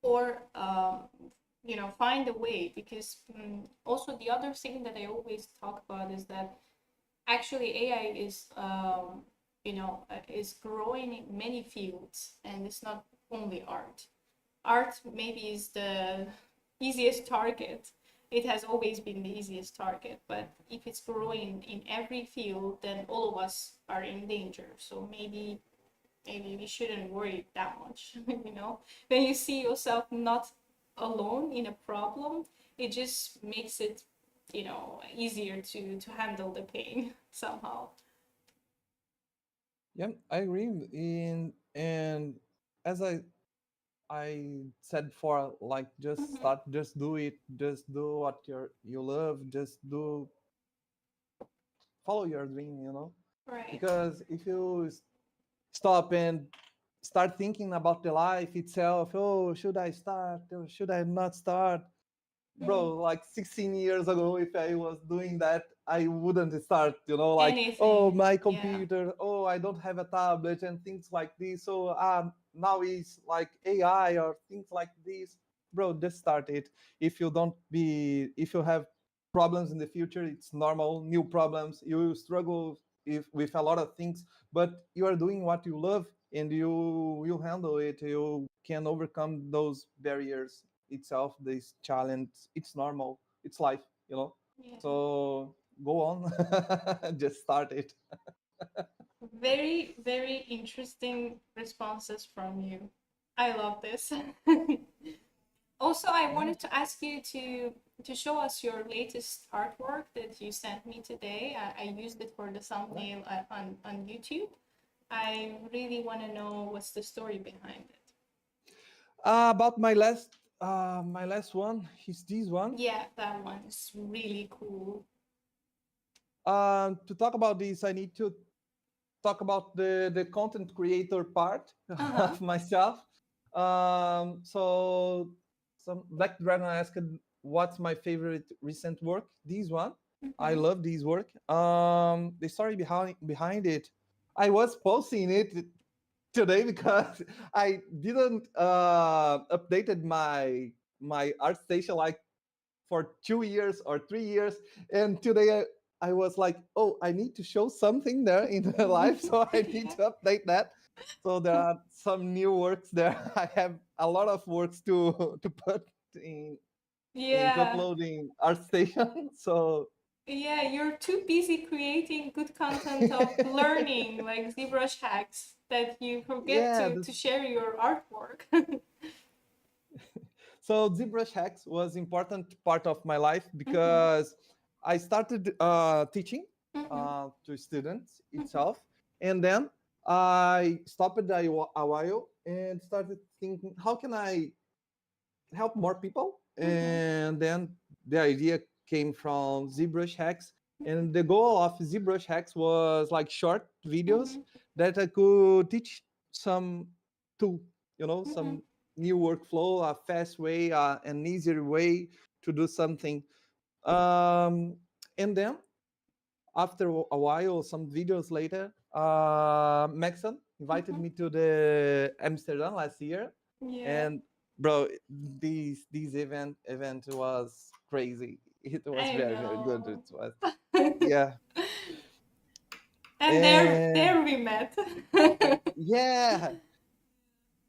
or find a way, because also the other thing that I always talk about is that actually AI is growing in many fields, and it's not only art. Art maybe is the easiest target. It has always been the easiest target, but if it's growing in every field, then all of us are in danger. So maybe we shouldn't worry that much. When you see yourself not alone in a problem, it just makes it easier to handle the pain somehow. yeah. I agree. And as I said before, like, just Hmm. start, just do it, just do what you love, just do follow your dream, Right. because if you stop and start thinking about the life itself, oh, should I start or should I not start, Mm. bro, like 16 years ago, if I was doing that, I wouldn't start, like, oh, Anything. my Yeah. computer, oh, I don't have a tablet and things like this. So now it's like AI or things like this. Bro, just start it. If you have problems in the future, it's normal. New problems, you will struggle with a lot of things, but you are doing what you love, and you will handle it. You can overcome those barriers itself, this challenge. It's normal, it's life. Yeah. So go on. Just start it. Very, very interesting responses from you. I love this. Also, I Yeah, wanted to ask you to show us your latest artwork that you sent me today. I used it for the yeah. thumbnail on YouTube. I really want to know what's the story behind it. About my last one is this one. Yeah, that one is really cool. To talk about this, I need to talk about the content creator part Uh-huh. of myself. So some Black Dragon asked, what's my favorite recent work? This one. I Mm-hmm. love this work. The story behind it, I was posting it today because I didn't updated my art station like for 2 years or 3 years, and today I was like, oh, I need to show something there in the life, so I need Yeah. to update that. So there are some new works there. I have a lot of works to put in to Yeah. upload in ArtStation. So Yeah, you're too busy creating good content of learning, like ZBrush hacks, that you forget yeah, to share your artwork. So ZBrush hacks was important part of my life Mm-hmm. because I started teaching Mm-hmm. to students itself, and then I stopped a while and started thinking, how can I help more people? Mm-hmm. And then the idea came from ZBrush hacks, and the goal of ZBrush hacks was like short videos Mm-hmm. that I could teach some tool, Mm-hmm. some new workflow, a fast way, an easier way to do something. Um, and then after a while, some videos later, Maxon invited Mm-hmm. me to the Amsterdam last year, Yeah, and bro, this event was crazy. It was I very good. know. It was, yeah, And and there we met. yeah,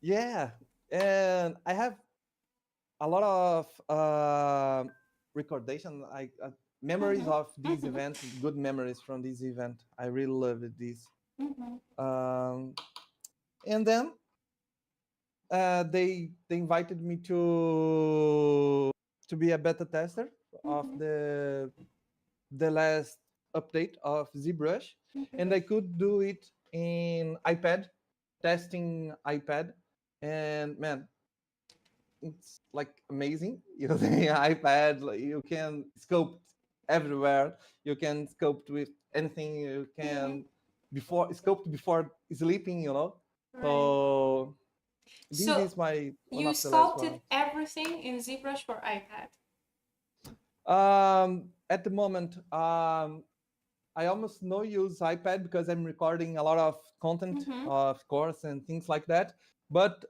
yeah, and I have a lot of recordation, memories Mm-hmm. of this Mm-hmm. event, good memories from this event. I really loved this. Mm-hmm. Um, and then they invited me to be a beta tester of Mm-hmm. the last update of ZBrush, Mm-hmm. and I could do it in iPad, testing iPad, and man, it's like amazing. Using iPad, like, you can sculpt everywhere. You can sculpt with anything. You Mm-hmm. can before sculpt before sleeping. Right. So this So is my one you of the last sculpted ones. everything in ZBrush for iPad. At the moment, I almost no use iPad because I'm recording a lot of content, Mm-hmm. of course, and things like that. But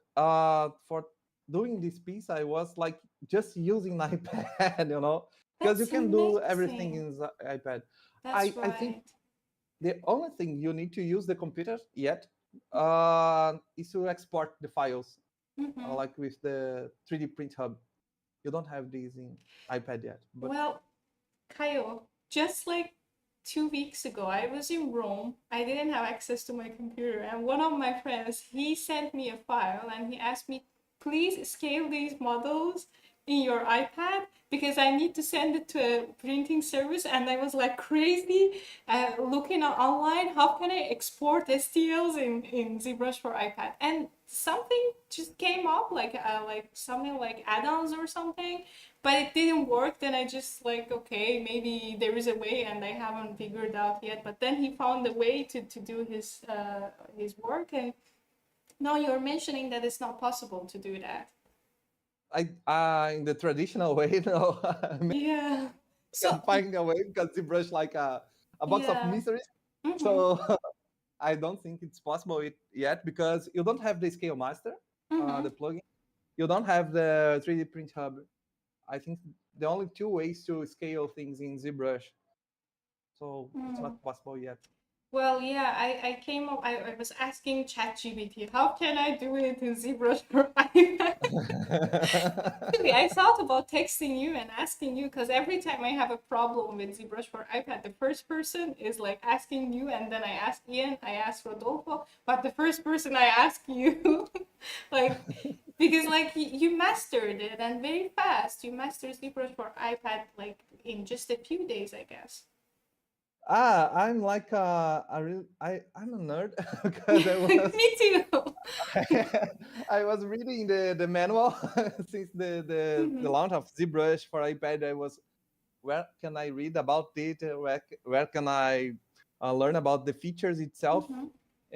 for doing this piece, I was like just using iPad, because you That's can do everything amazing. in the iPad. That's I think right. the only thing you need to use the computer yet is to export the files, Mm-hmm. like with the 3D Print Hub. You don't have these in iPad yet, but Well, Caio, just like 2 weeks ago, I was in Rome. I didn't have access to my computer, and one of my friends, he sent me a file and he asked me, please scale these models in your iPad because I need to send it to a printing service. And I was like crazy looking online, how can I export STLs in ZBrush for iPad? And something just came up, like something like add-ons or something, but it didn't work. Then I just like, okay, maybe there is a way and I haven't figured out yet. But then he found a way to do his work. And now you're mentioning that it's not possible to do that. I in the traditional way, Yeah. can So find a way because ZBrush like a box of yeah. mysteries. Mm-hmm. So I don't think it's possible yet because you don't have the Scale Master, Mm-hmm. the plugin. You don't have the 3D Print Hub. I think the only two ways to scale things in ZBrush. So it's Mm. not possible yet. Well, yeah, I came up, I was asking ChatGPT, how can I do it in ZBrush for iPad? Actually, I thought about texting you and asking you because every time I have a problem with ZBrush for iPad, the first person is like asking you, and then I ask Ian, I ask Rodolfo, but the first person I ask you, like, because like you mastered it and very fast. You mastered ZBrush for iPad like in just a few days, I guess. I'm like I'm a nerd because I was Me too. I was reading the manual since the Mm-hmm. launch of ZBrush for iPad. I was, where can I read about it? Where can I learn about the features itself? Mm-hmm.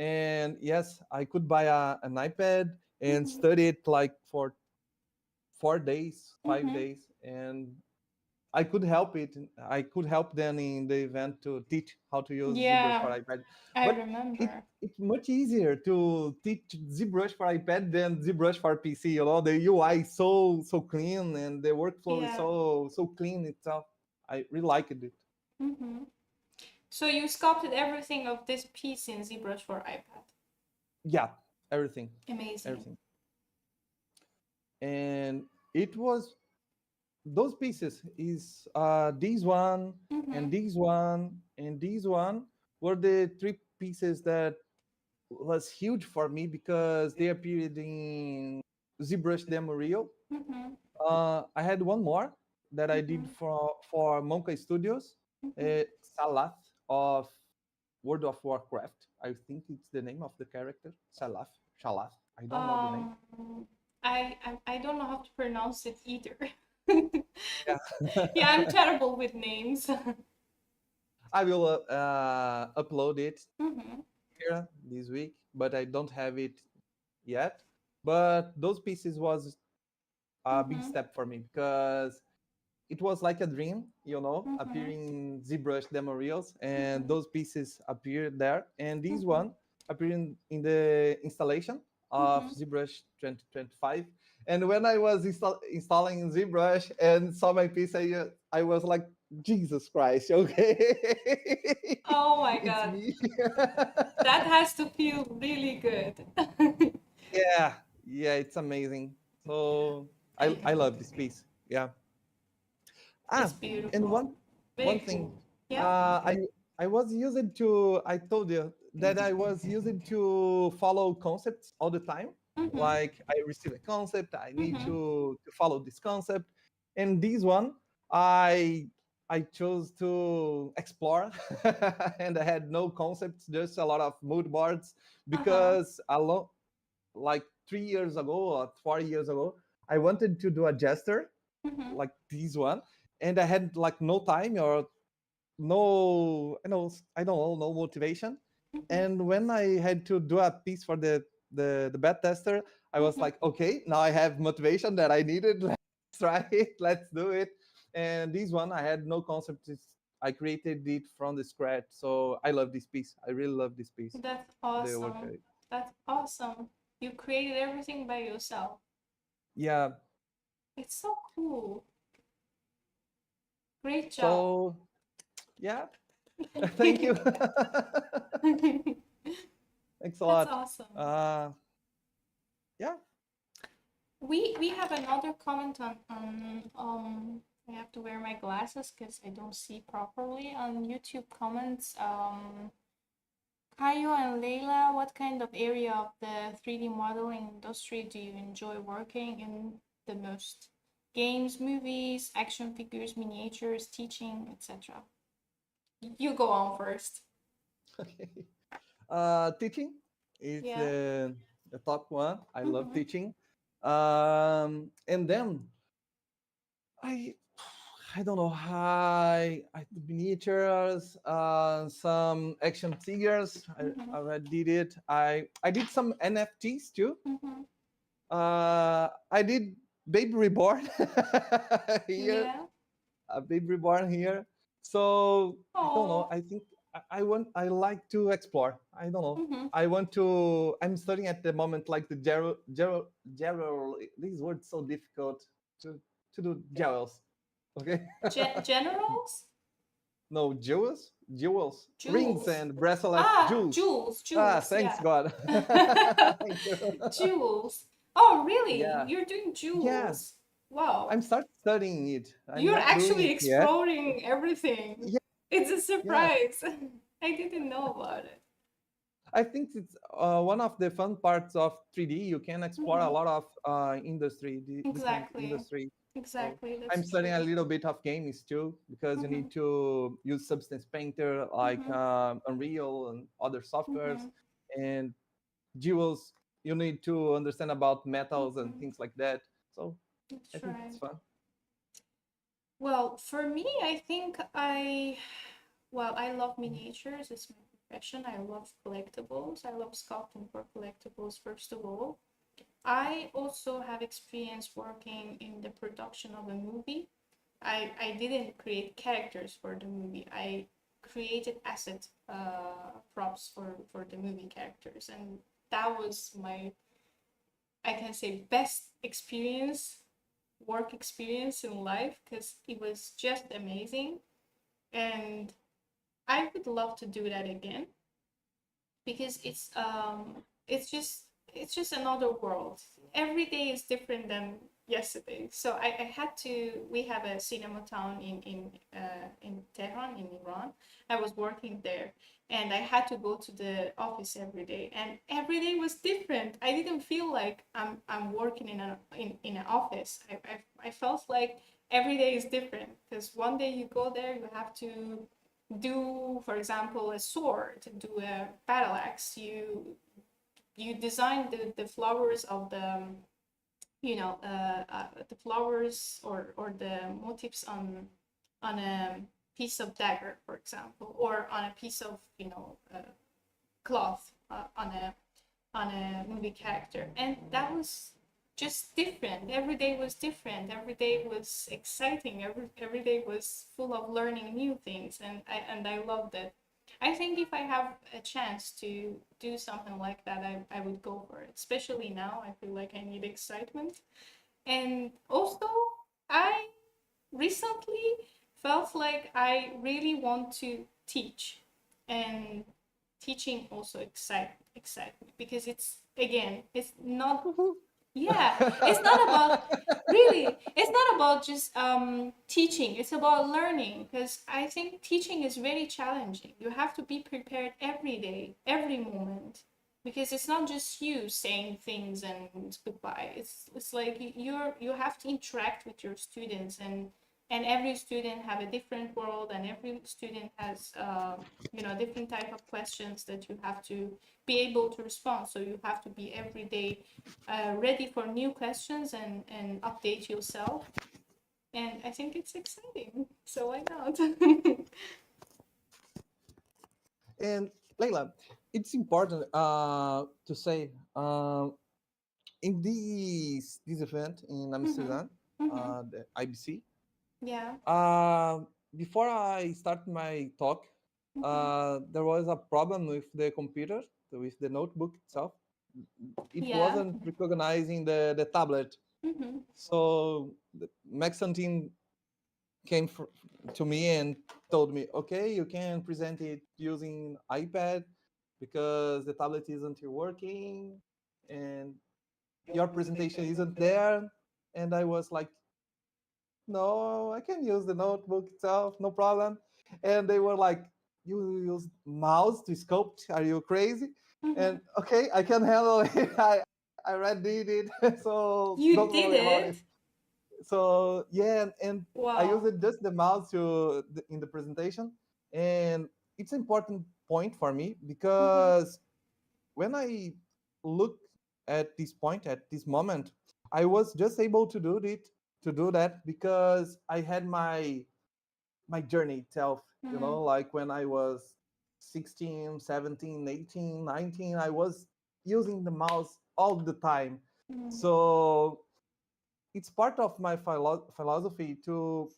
And yes, I could buy an iPad and Mm-hmm. study it like for 4 days, five Mm-hmm. days, and I could help it. I could help them in the event to teach how to use ZBrush for Yeah, iPad. I But remember. it's much easier to teach ZBrush for iPad than ZBrush for PC. The UI is so clean and the workflow is Yeah. so clean itself. I really liked it. Mm-hmm. So you sculpted everything of this piece in ZBrush for iPad. Yeah, everything, Amazing. everything. And it was those pieces is this one Mm-hmm. and this one and this one were the three pieces that was huge for me because they appeared in ZBrush Demo Reel. Mm-hmm. I had one more that I did Mhm. for Monka Studios, Mhm. Salath of World of Warcraft. I think it's the name of the character, Shalath. I don't know the name. Um, I don't know how to pronounce it either. Yeah, Yeah, I'm terrible with names. I will upload it Mhm. here this week, but I don't have it yet. But those pieces was a big Mhm. step for me because it was like a dream, Mhm. appearing in ZBrush demo reels, and Mhm. those pieces appeared there. And this Mhm. one appeared in the installation of Mhm. ZBrush 2025. And when I was installing ZBrush and saw my piece, I was like, Jesus Christ, okay, Oh my it's God, me. that has to feel really good. Yeah, yeah, it's amazing. So I love this piece. Yeah. It's And beautiful. one Very thing, cool. Yeah. uh, I I was using to. I told you that I was using to follow concepts all the time. Mhm. Like I receive a concept, I need Mhm. to follow this concept, and this one I I chose to explore, and I had no concepts, just a lot of mood boards Uh-huh. because like 3 years ago or 4 years ago, I wanted to do a gesture Mhm. like this one, and I had like no time or no, I don't know, no motivation. Mhm. And when I had to do a piece for the beta tester, I was Mhm. like, okay, now I have motivation that I needed. Let's try it. Let's do it. And this one, I had no concept. I created it from the scratch. So I love this piece. I really love this piece. That's The work. awesome. That's awesome. You created everything by yourself. Yeah. It's so cool. Great job. So yeah. Thank you. Thanks a That's lot. awesome. Uh, yeah. We have another comment on I have to wear my glasses because I don't see properly on YouTube comments. Caio and Leila, what kind of area of the 3D modeling industry do you enjoy working in the most? Games, movies, action figures, miniatures, teaching, etc. You go on first. Okay. Teaching is Yeah. the top one. I love Mm-hmm. teaching. And then I I don't know. I do miniatures, some action figures. Mm-hmm. I already did it. I did some NFTs too. Mm-hmm. I did Baby Reborn here, Yeah. a Baby Reborn here. So I don't know. Oh. I think I like to explore. I don't know. Mm-hmm. I'm studying at the moment like the Gerald. These words so difficult to to do jewels. Okay. Generals? No, jewels, rings Jewels. and bracelets, Ah, jewels. jewels, Ah, jewels, thanks yeah. God. Thank you. Jewels. Oh, really? Yeah. You're doing Yeah. jewels. Wow. I'm start studying it. I'm You're not doing actually it yet. exploring everything. Yeah, It's a yeah. surprise. I didn't know about it. I think it's one of the fun parts of 3D. You can explore a Hmm. lot of different Exactly. industry. So Exactly. I'm That's studying a true. little bit of games too because you Hmm. need to use Substance Painter like Hmm. Unreal and other softwares. Hmm. And jewels, you need to understand about metals and Hmm. things like that. So I That's think it's right. fun. Well, for me, well, I love miniatures. It's my profession. I love collectibles. I love sculpting for collectibles, first of all. I also have experience working in the production of a movie. I didn't create characters for the movie. I created asset props for the movie characters, and that was my, I can say, best experience, work experience in life, because it was just amazing, and I would love to do that again because it's just another world. Every day is different than yesterday. So I had to. We have a cinema town in Tehran, in Iran. I was working there, and I had to go to the office every day, and every day was different. I didn't feel like I'm working in an office. I felt like every day is different, because one day you go there, you have to do, for example, a sword, do a battle axe. You design the flowers of the the flowers or the motifs on a piece of dagger, for example, or on a piece of cloth on a movie character, and that was just different. Every day was different. Every day was exciting. Every day was full of learning new things, and I loved it. I think if I have a chance to do something like that, I would go for it. Especially now, I feel like I need excitement. And also, I recently felt like I really want to teach, and teaching also excite me, because it's, again, it's not, yeah, it's not about, really, it's not about just teaching, it's about learning, because I think teaching is very challenging. You have to be prepared every day, every moment, because it's not just you saying things and goodbye. It's like you have to interact with your students, and every student have a different world, and every student has different type of questions that you have to be able to respond. So you have to be every day ready for new questions and update yourself. And I think it's exciting, so why not? And Leila, it's important to say in this event in Mm-hmm. Amsterdam, Mm-hmm. the IBC. Yeah. Uh, Before I start my talk, Mm-hmm. there was a problem with the computer, with the notebook itself. It Yeah. wasn't recognizing the tablet. Mm-hmm. So the Mexican team came to me and told me, okay, you can present it using iPad because the tablet isn't working and your presentation isn't there. And I was like, no, I can use the notebook itself, no problem. And they were like, you use mouse to sculpt? Are you crazy? Mm-hmm. And okay, I can handle it. I already did it, so You don't did worry about it. it. So yeah, and I use Wow. it just the mouse in the presentation, and it's an important point for me Mm-hmm. because when I look at this point at this moment, I was just able to do that because I had my journey itself, Mm-hmm. like when I was 16, 17, 18, 19, I was using the mouse all the time. Mm-hmm. So it's part of my philosophy to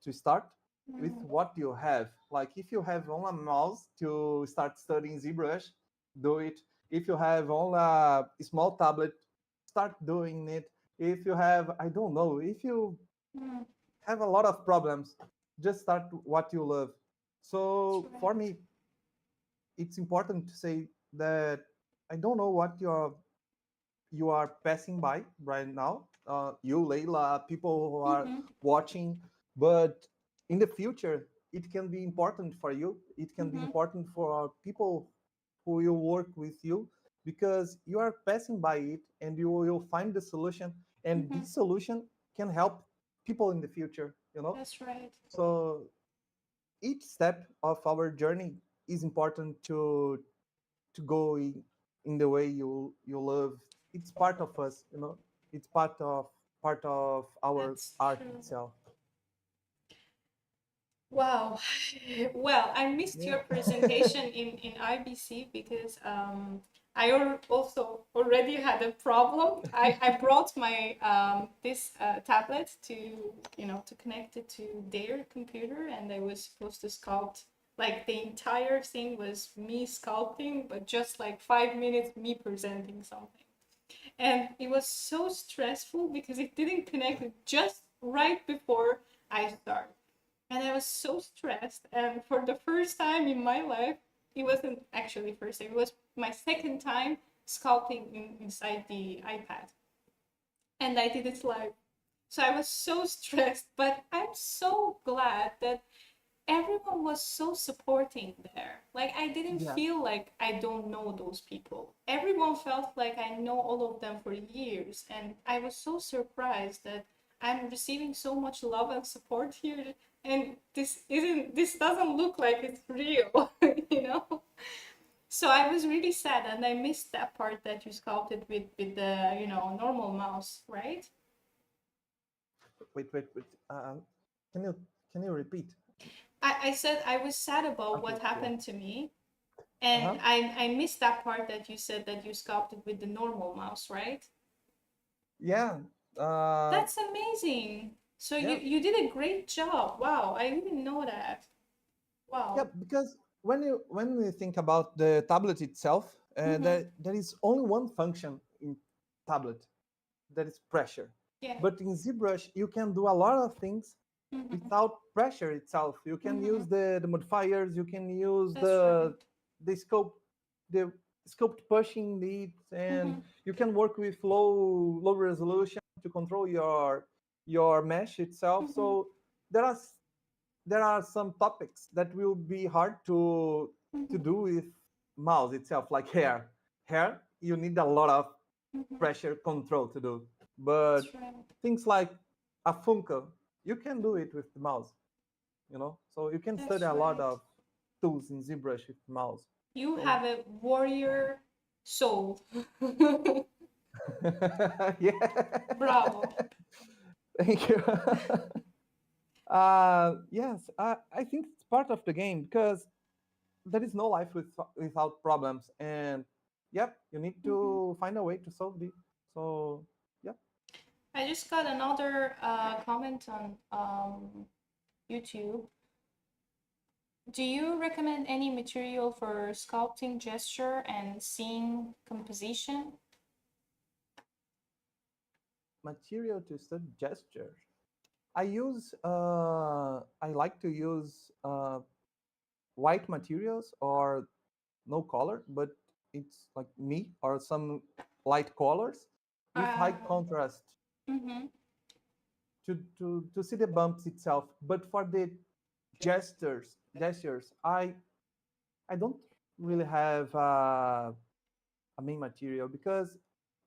start with Mm-hmm. what you have. Like if you have only a mouse to start studying ZBrush, do it. If you have only a small tablet, start doing it. If you have, I don't know, if you Mm-hmm. have a lot of problems, just start what you love. That's So for right. me, it's important to say that I don't know what you are passing by right now, you, Leila, people who are Mm-hmm. watching, but in the future, it can be important for you. It can be Mm-hmm. important for people who will work with you because you are passing by it and you will find the solution. And Mm-hmm. this solution can help people in the future. That's right. So each step of our journey is important to go in the way you love. It's part of us. It's part of our That's art true. itself. Wow. Well, I missed Yeah. your presentation in IBC because I also already had a problem. I brought my this tablet to connect it to their computer, and I was supposed to sculpt. Like the entire thing was me sculpting, but just like 5 minutes me presenting something. And it was so stressful because it didn't connect just right before I started. And I was so stressed. And for the first time in my life, it wasn't actually first time, it was my second time sculpting inside the iPad. And I did it live. So I was so stressed, but I'm so glad that everyone was so supporting there. Like I didn't Yeah. feel like I don't know those people. Everyone felt like I know all of them for years, and I was so surprised that I'm receiving so much love and support here, and this doesn't look like it's real, you know? So I was really sad, and I missed that part that you sculpted with the, normal mouse, right? Wait. Can you can you repeat? I said I was sad about Okay. what Yeah. happened to me. And Uh-huh. I missed that part that you said that you sculpted with the normal mouse, right? Yeah. Uh, That's amazing. So you yeah. you did a great job. Wow, I didn't know that. Yeah. Wow. Because when you think about the tablet itself, Mm-hmm. there is only one function in tablet, that is pressure. Yeah. But in ZBrush, you can do a lot of things Mm-hmm. without pressure itself. You can Mm-hmm. use the modifiers, you can use That's right. the scope, the scope pushing it, and Mm-hmm. you can work with low resolution to control your mesh itself. Mm-hmm. So there are there are some topics that will be hard to Mm-hmm. do with mouse itself, like hair you need a lot of Mm-hmm. pressure control to do. But That's right. things like a funka, you can do it with the mouse, you know. So you can study That's a lot right. of tools in ZBrush with the mouse. You So have a warrior soul. yeah. Bravo. Thank you. Yes, I think it's part of the game because there is no life without problems, and yep, you need Mm-hmm. to find a way to solve it. So yeah. I just got another comment on YouTube. Do you recommend any material for sculpting gesture and scene composition? Material to study gesture. I like to use white materials or no color, but it's like me or some light colors with high Uh, contrast mm-hmm. to see the bumps itself. But for the gestures, I don't really have a main material because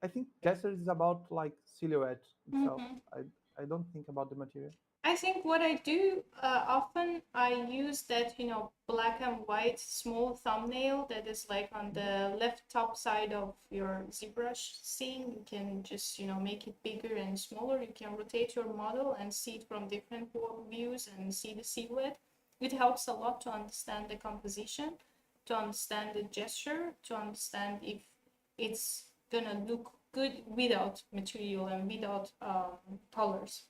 I think gestures is about like silhouette itself. Mm-hmm. I don't think about the material. I think what I do often, I use that, black and white small thumbnail that is like on the left top side of your ZBrush scene. You can just, make it bigger and smaller. You can rotate your model and see it from different views and see the silhouette. It helps a lot to understand the composition, to understand the gesture, to understand if it's gonna look good without material and without colors.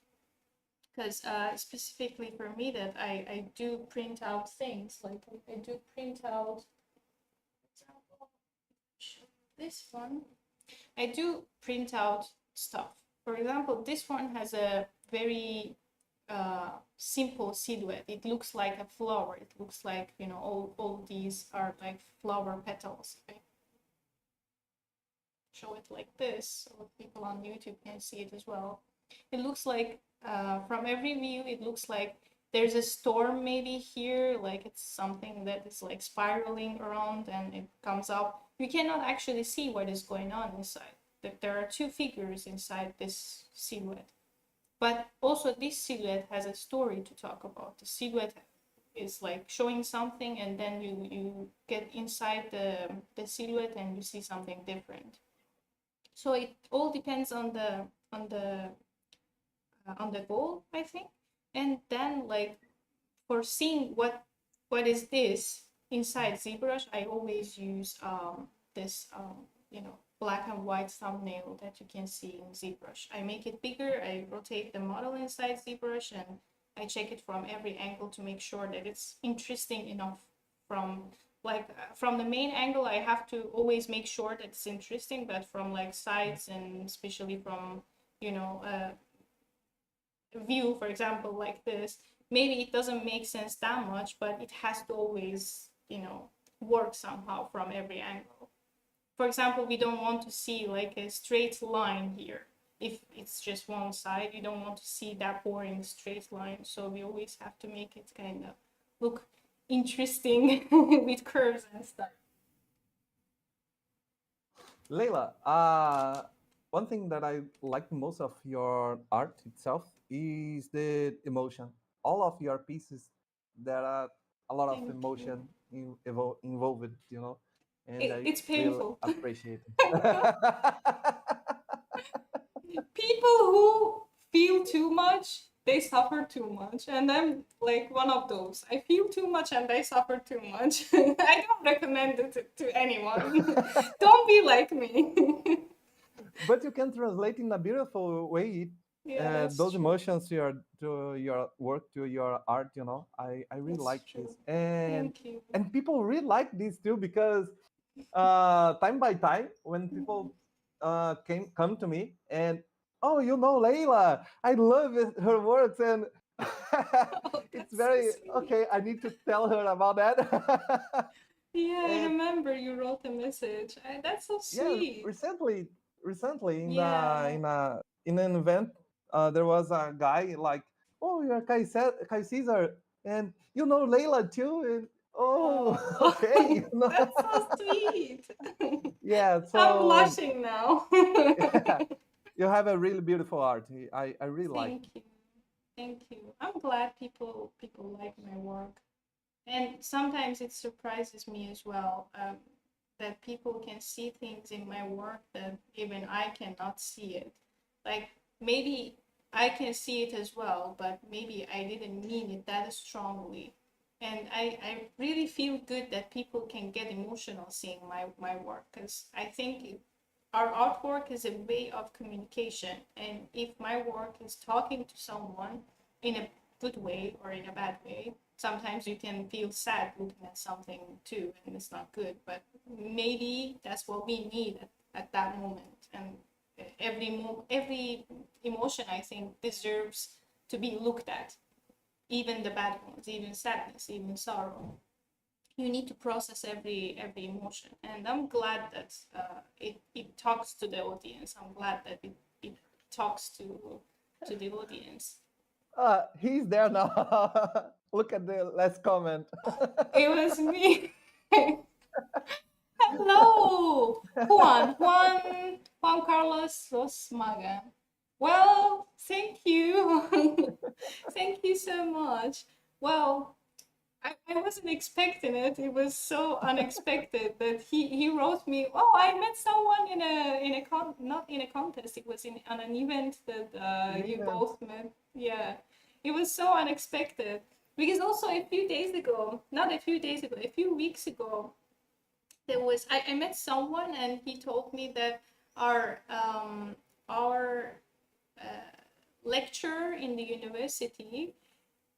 Because specifically for me, that I do print out things, like I do print out, for example, this one, I do print out stuff. For example, this one has a very simple silhouette. It looks like a flower. It looks like, all these are like flower petals. I show it like this so people on YouTube can see it as well. It looks like, from every view, it looks like there's a storm maybe here, like it's something that is like spiraling around and it comes up. You cannot actually see what is going on inside. There are two figures inside this silhouette. But also this silhouette has a story to talk about. The silhouette is like showing something, and then you get inside the silhouette and you see something different. So it all depends on the goal, I think. And then, like, for seeing what is this inside ZBrush, I always use this black and white thumbnail that you can see in ZBrush. I make it bigger, I rotate the model inside ZBrush, and I check it from every angle to make sure that it's interesting enough. From the main angle, I have to always make sure that it's interesting, but from like sides, and especially from, you know uh, view, for example, like this, maybe it doesn't make sense that much, but it has to always, work somehow from every angle. For example, we don't want to see like a straight line here. If it's just one side, you don't want to see that boring straight line. So we always have to make it kind of look interesting with curves and stuff. Leila, one thing that I like most of your art itself is the emotion. All of your pieces, there are a lot of Thank you. emotion involved, you know, and I It's really painful. appreciate it. People who feel too much, they suffer too much, and I'm like one of those. I feel too much and I suffer too much. I don't recommend it to anyone. Don't be like me. But you can translate in a beautiful way Yeah, that's those true. emotions to your work, to your art. You know, I really That's like true. this, and Thank you. people really like this too, because time by time when people come to me and, oh, you know, Leila, I love her works, and Oh, it's that's so very sweet. okay. I need to tell her about that. Yeah, I And remember you wrote a message. That's so yeah, sweet. recently Yeah. in an event, there was a guy like, oh, you're Caio Cesar, and you know Leila too, and oh, Oh, okay, you know. that's so sweet. Yeah, I'm so blushing now. you have a really beautiful art. I really like Thank you. Thank you. I'm glad people like my work. And sometimes it surprises me as well, that people can see things in my work that even I cannot see it. Like maybe I can see it as well, but maybe I didn't mean it that strongly. And I really feel good that people can get emotional seeing my work, because I think our artwork is a way of communication. And if my work is talking to someone in a good way or in a bad way, sometimes you can feel sad looking at something too, and it's not good. But maybe that's what we need at that moment. And every emotion, I think, deserves to be looked at, even the bad ones, even sadness, even sorrow. You need to process every emotion, and I'm glad that it talks to the audience. I'm glad that it talks to the audience. he's there now. Look at the last comment. It was me. Hello, Juan Carlos Rosmaga. Well, thank you. Thank you so much. Well, I wasn't expecting it. It was so unexpected that he wrote me, oh, I met someone not in a contest. It was on an event that An you event. both met. Yeah, it was so unexpected, because also a few days ago, not a few days ago, a few weeks ago, I met someone and he told me that our lecturer in the university,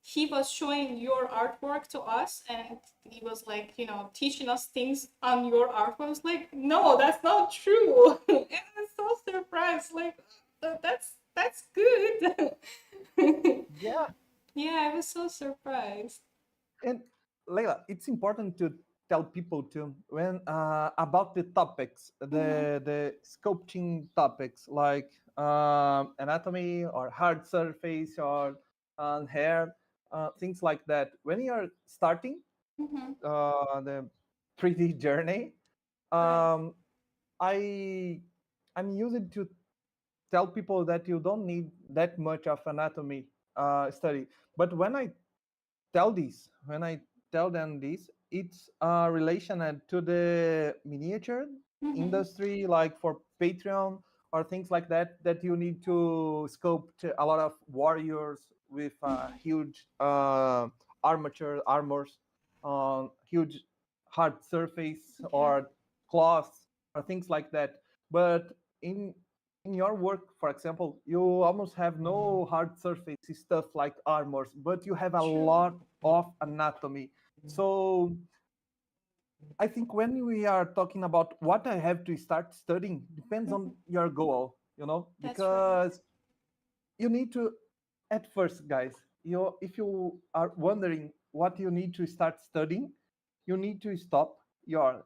he was showing your artwork to us, and he was like, teaching us things on your artwork. I was like, no, that's not true. I was so surprised, like, that's good. Yeah, Yeah, I was so surprised. and Leila, it's important to tell people too when about the topics, Mm-hmm. the sculpting topics like anatomy or hard surface or hair, things like that. When you are starting Mm-hmm. the 3D journey, Right. um, I I'm used to tell people that you don't need that much of anatomy study. But when I tell them this, it's related to the miniature Mm-hmm. industry, like for Patreon or things like that, that you need to sculpt a lot of warriors with Mm-hmm. huge armors on huge hard surface Yeah. or cloths or things like that. But in your work, for example, you almost have no hard surface stuff like armors, but you have a True. lot of anatomy. So I think when we are talking about what I have to start studying, depends Mm-hmm. on your goal, you know, That's right. because you need to, at first, guys, if you are wondering what you need to start studying, you need to stop your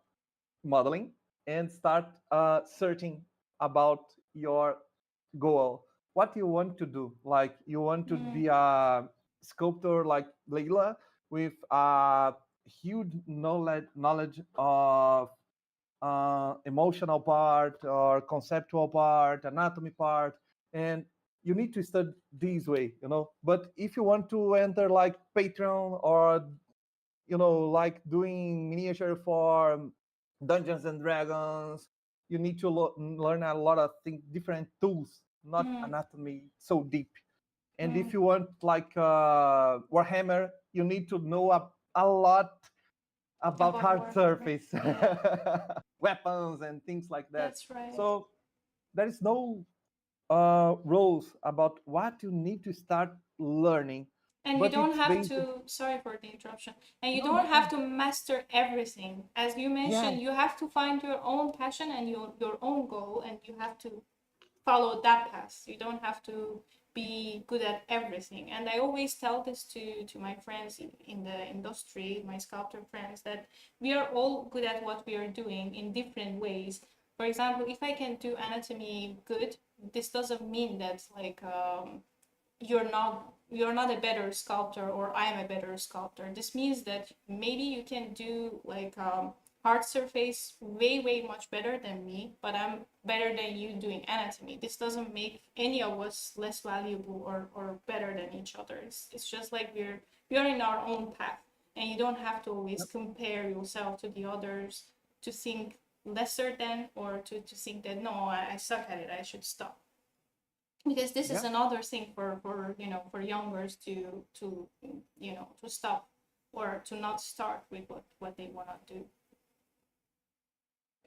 modeling and start searching about your goal, what you want to do. Like you want to Mm. be a sculptor like Leila, with a huge knowledge of emotional part or conceptual part, anatomy part, and you need to study this way, you know. But if you want to enter like Patreon or like doing miniature for Dungeons and Dragons, you need to learn a lot of different tools, not Mm, anatomy so deep. And mm. if you want like Warhammer, you need to know a lot about About hard Warhammer. surface Yeah, weapons and things like that. that's right. So there is no rules about what you need to start learning, And you but don't it's have based. to, sorry for the interruption, and you No, don't no have problem. to master everything. As you Yeah, mentioned, you have to find your own passion and your own goal, and you have to follow that path. You don't have to be good at everything. And I always tell this to my friends in the industry, my sculptor friends, that we are all good at what we are doing in different ways. For example, if I can do anatomy good, this doesn't mean that like you're not a better sculptor or I'm a better sculptor. This means that maybe you can do like hard surface way much better than me, but I'm better than you doing anatomy. This doesn't make any of us less valuable or better than each other. It's just like we're in our own path, and you don't have to always compare yourself to the others to think lesser than, or to think that no, I suck at it, I should stop. Because this is yeah. another thing for for youngers to to stop or to not start with what they want to do.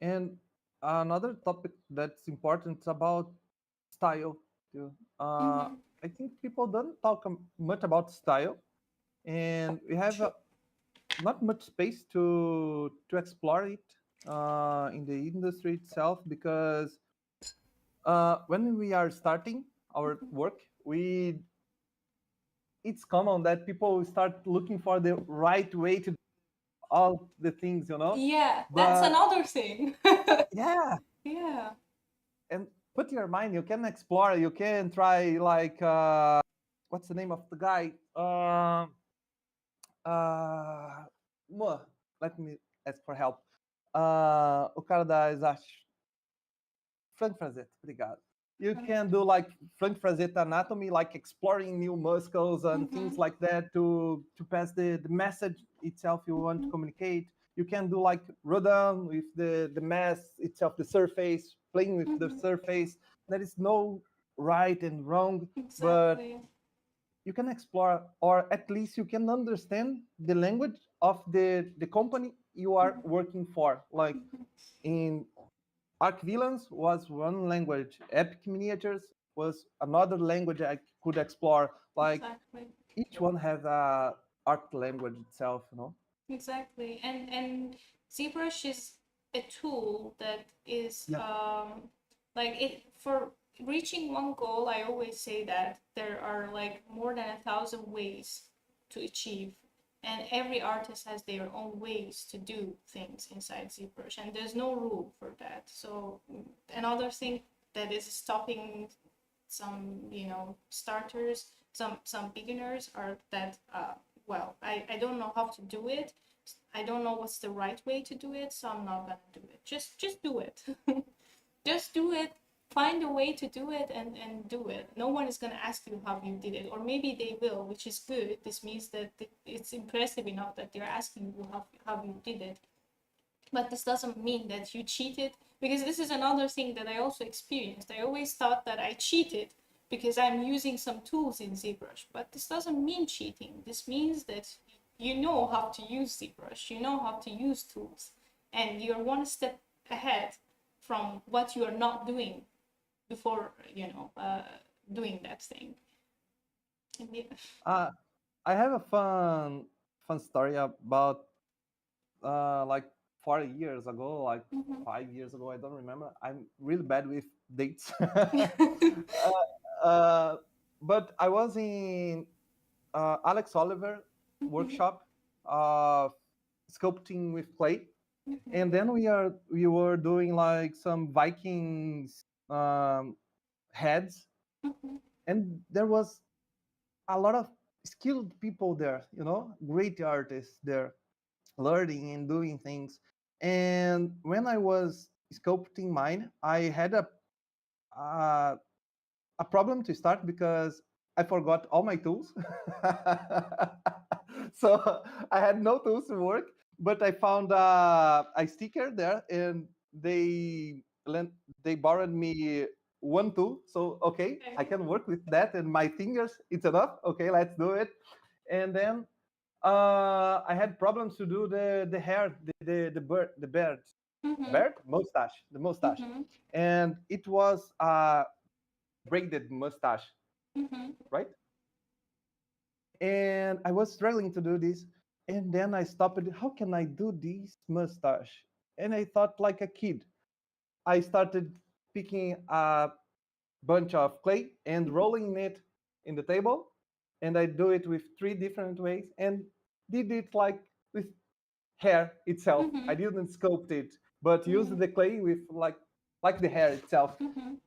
And another topic that's important is about style too. Mm-hmm. I think people don't talk much about style, and we have True. not much space to explore it in the industry itself, because when we are starting our work, we it's common that people start looking for the right way to do all the things, Yeah, that's but another thing. yeah. Yeah. And put your mind, you can explore, you can try like what's the name of the guy, uh mo- let me ask for help. O cara das Frank Frazetta, obrigado. You can do like Frank Frazetta anatomy, like exploring new muscles and things Mm-hmm. like that to pass the message itself you want to communicate. You can do like Rodin with the mass itself, the surface, playing with the Mm-hmm. surface. There is no right and wrong, but Exactly. you can explore, or at least you can understand the language of the company you are working for. Like in Arc Villains was one language. Epic Miniatures was another language I could explore. Like Exactly. each one has a art language itself. Exactly. And ZBrush is a tool that is Yeah. like it for reaching one goal. I always say that there are like more than 1,000 ways to achieve, and every artist has their own ways to do things inside ZBrush, and there's no rule for that. So another thing that is stopping some starters, some beginners, are that well, I don't know how to do it, I don't know what's the right way to do it, so I'm not gonna do it. Just do it. Just do it. Find a way to do it, and do it. No one is gonna ask you how you did it, or maybe they will, which is good. This means that it's impressive enough that they're asking you how you did it. But this doesn't mean that you cheated, because this is another thing that I also experienced. I always thought that I cheated because I'm using some tools in ZBrush, but this doesn't mean cheating. This means that you know how to use ZBrush, you know how to use tools, and you're one step ahead from what you are not doing before doing that thing. And yeah. Uh, I have a fun story about like 4 years ago, like Mhm. 5 years ago. I don't remember. I'm really bad with dates. Mhm. uh, but I was in Alex Oliver workshop of sculpting with clay, and then we were doing like some Vikings heads, Mhm. and there was a lot of skilled people there, great artists there, learning and doing things. And when I was sculpting mine, I had uh, a problem to start because I forgot all my tools. So I had no tools to work, but I found a sticker there, and they borrowed me one tool. So okay, I can work with that, and my fingers, it's enough. Okay, let's do it. And then I had problems to do the hair, the bird mustache, the mustache, and it was braided mustache, right? And I was struggling to do this, and then I stopped. How can I do this mustache? And I thought like a kid. I started picking a bunch of clay and rolling it in the table, and I do it with 3 different ways, and did it like with hair itself. I didn't sculpt it, but used the clay with like the hair itself.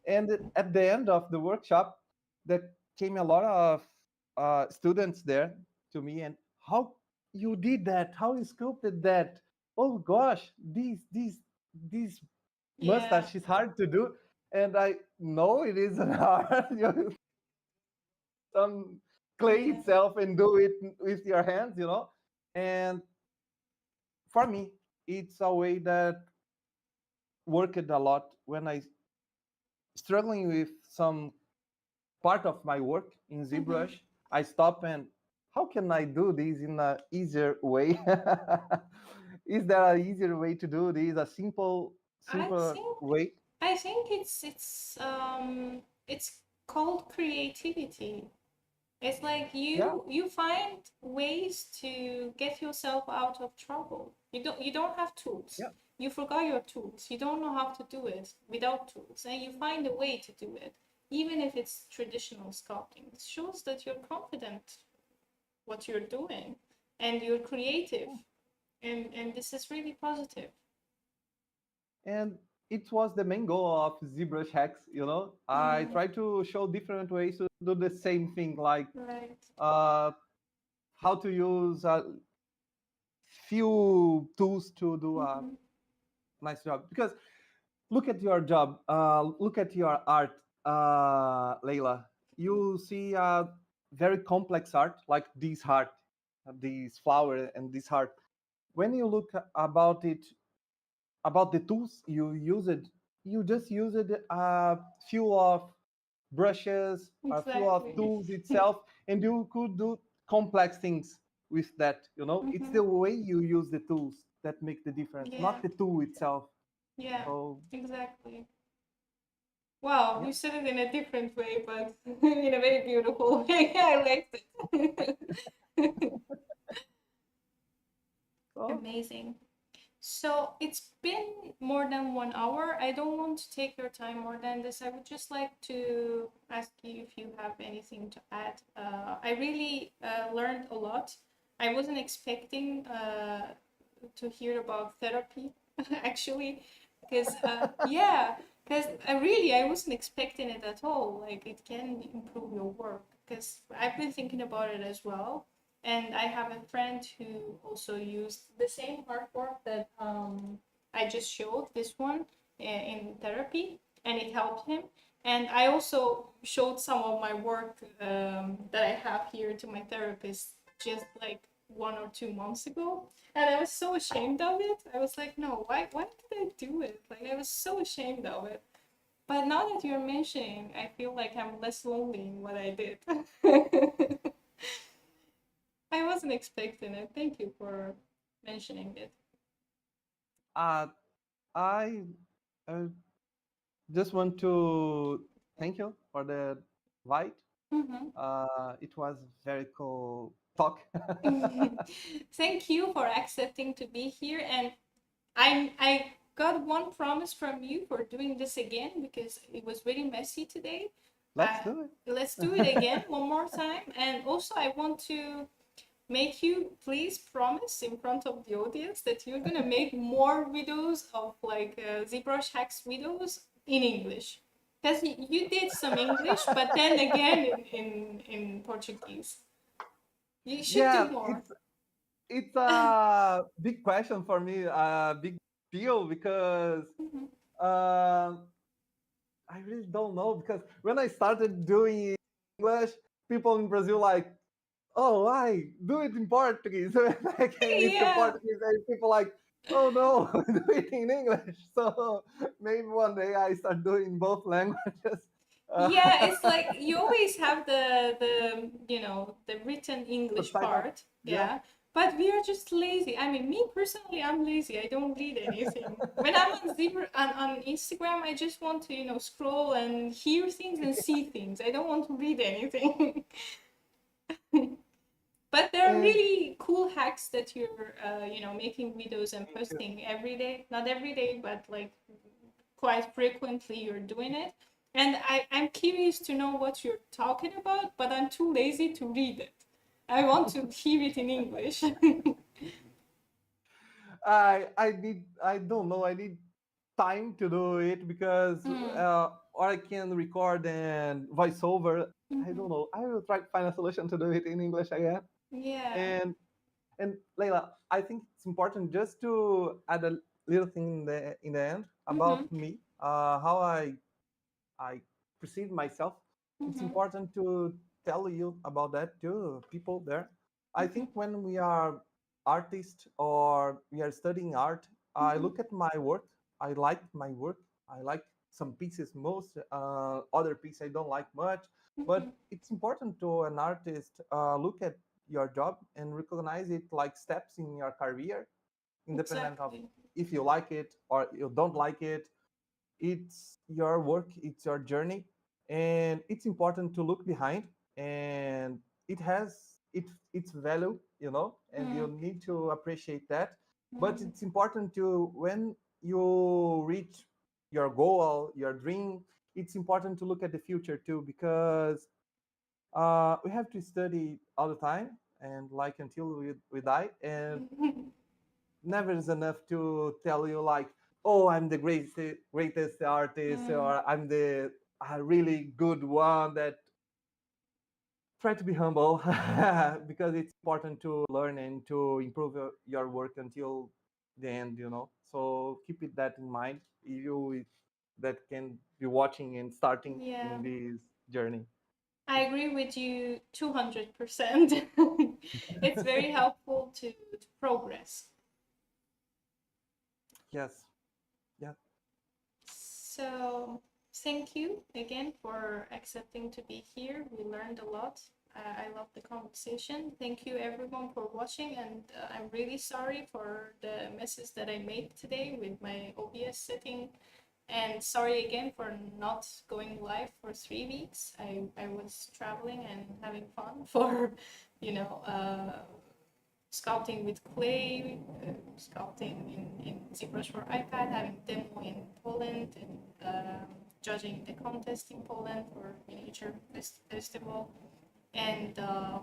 And at the end of the workshop, there came a lot of students there to me, and how you did that? How you sculpted that? Oh gosh, these mustache is hard to do. And I know it isn't hard. You some clay itself and do it with your hands. And for me, it's a way that worked a lot when I struggling with some part of my work in ZBrush. I stop and how can I do this in a easier way? Is there an easier way to do this? A simple way? I think it's called creativity. It's like you find ways to get yourself out of trouble. You don't have tools. Yeah. You forgot your tools. You don't know how to do it without tools, and you find a way to do it, even if it's traditional sculpting. It shows that you're confident what you're doing, and you're creative, and this is really positive. And it was the main goal of ZBrush hacks. I try to show different ways to do the same thing, like how to use a few tools to do a nice job. Because look at your job, look at your art, Leila. You see a very complex art, like this heart, this flower, and this heart. When you look about it, about the tools you use it, you just use it a few of brushes, a few of tools itself, and you could do complex things with that. It's the way you use the tools that make the difference, not the tool itself. Yeah, so exactly. Wow, you said it in a different way, but in a very beautiful way. I liked it. Amazing. So it's been more than 1 hour. I don't want to take your time more than this. I would just like to ask you if you have anything to add. I really learned a lot. I wasn't expecting to hear about therapy, actually, because I wasn't expecting it at all. Like it can improve your work, because I've been thinking about it as well. And I have a friend who also used the same artwork that I just showed, this one, in therapy, and it helped him. And I also showed some of my work that I have here to my therapist just like 1 or 2 months ago. And I was so ashamed of it. I was like, no, why did I do it? Like, I was so ashamed of it. But now that you're mentioning, I feel like I'm less lonely in what I did. I wasn't expecting it. Thank you for mentioning it. I just want to thank you for the invite. It was very cool talk. Thank you for accepting to be here, and I got one promise from you for doing this again, because it was really messy today. Let's do it. Let's do it again one more time. And also I want to make you please promise in front of the audience that you're gonna make more videos of like ZBrush hacks videos in English, because you did some English, but then again in Portuguese. You should do Yeah, more. it's a big question for me, a big deal because Mhm. uh, I really don't know because when I started doing English, people in Brazil like, oh, why do it in Portuguese? When I came into Yeah. Portuguese, and people like, oh no, do it in English. So maybe one day I start doing both languages. Yeah, it's like you always have the the written English Subtitle. part. Yeah. Yeah. But we are just lazy. I mean, me personally, I'm lazy. I don't read anything. When I'm on on Instagram, I just want to, scroll and hear things and see things. I don't want to read anything. But there are And really cool hacks that you're, making videos and thank you. posting every day. Not every day, but like quite frequently you're doing it. And I'm curious to know what you're talking about, but I'm too lazy to read it. I want to hear it in English. I don't know, I need time to do it because Mm, or I can record and voiceover. I mhm. don't know. I will try to find a solution to do it in English again. Yeah. And Leila, I think it's important just to add a little thing in the end about Mm-hmm. me, how I perceive myself. It's Mm-hmm. important to tell you about that to people there. I Mm-hmm. think when we are artists or we are studying art, I Mm-hmm. look at my work. I like my work. I like some pieces most, other pieces I don't like much. Mm-hmm. But it's important to an artist look at your job and recognize it like steps in your career, independent of Exactly. if you like it or you don't like it. It's your work, it's your journey, and it's important to look behind, and it has its value, and you Mm, need to appreciate that. But mm, it's important to, when you reach your goal, your dream, it's important to look at the future too, because we have to study all the time and like until we die, and mm. never is enough to tell you like, oh, I'm the greatest artist, Mm. or I'm the really good one. That try to be humble because it's important to learn and to improve your work until the end, so keep it that in mind, you that can be watching and starting Yeah. in this journey. I agree with you 200%. It's very helpful to progress. Yes. Yeah. So, thank you again for accepting to be here. We learned a lot. I love the conversation. Thank you everyone for watching, and I'm really sorry for the messes that I made today with my OBS setting. And sorry again for not going live for 3 weeks. I was traveling and having fun for, you know, sculpting with clay, sculpting in ZBrush for iPad, having demo in Poland, and judging the contest in Poland for miniature festival, and uh,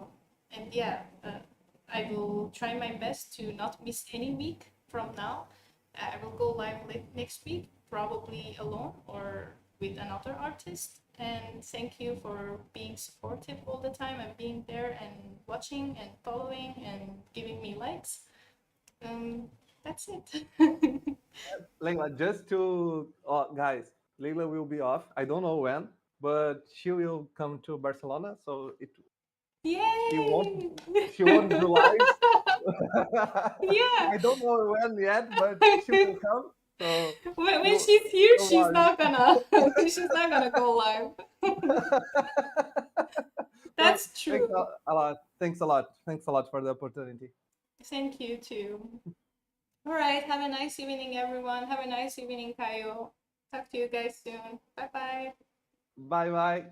and yeah, I will try my best to not miss any week from now. I will go live next week, probably alone or with another artist. And thank you for being supportive all the time and being there and watching and following and giving me likes. That's it. Leila, just to guys, Leila will be off. I don't know when, but she will come to Barcelona, so she won't Yay! she won't do lives. Yeah. I don't know when yet, but she will come. So When you she's here, don't she's worry. not gonna she's not gonna go live. So That's thanks true. a lot. Thanks a lot. Thanks a lot for the opportunity. Thank you too. All right. Have a nice evening, everyone. Have a nice evening, Caio. Talk to you guys soon. Bye bye. Bye bye.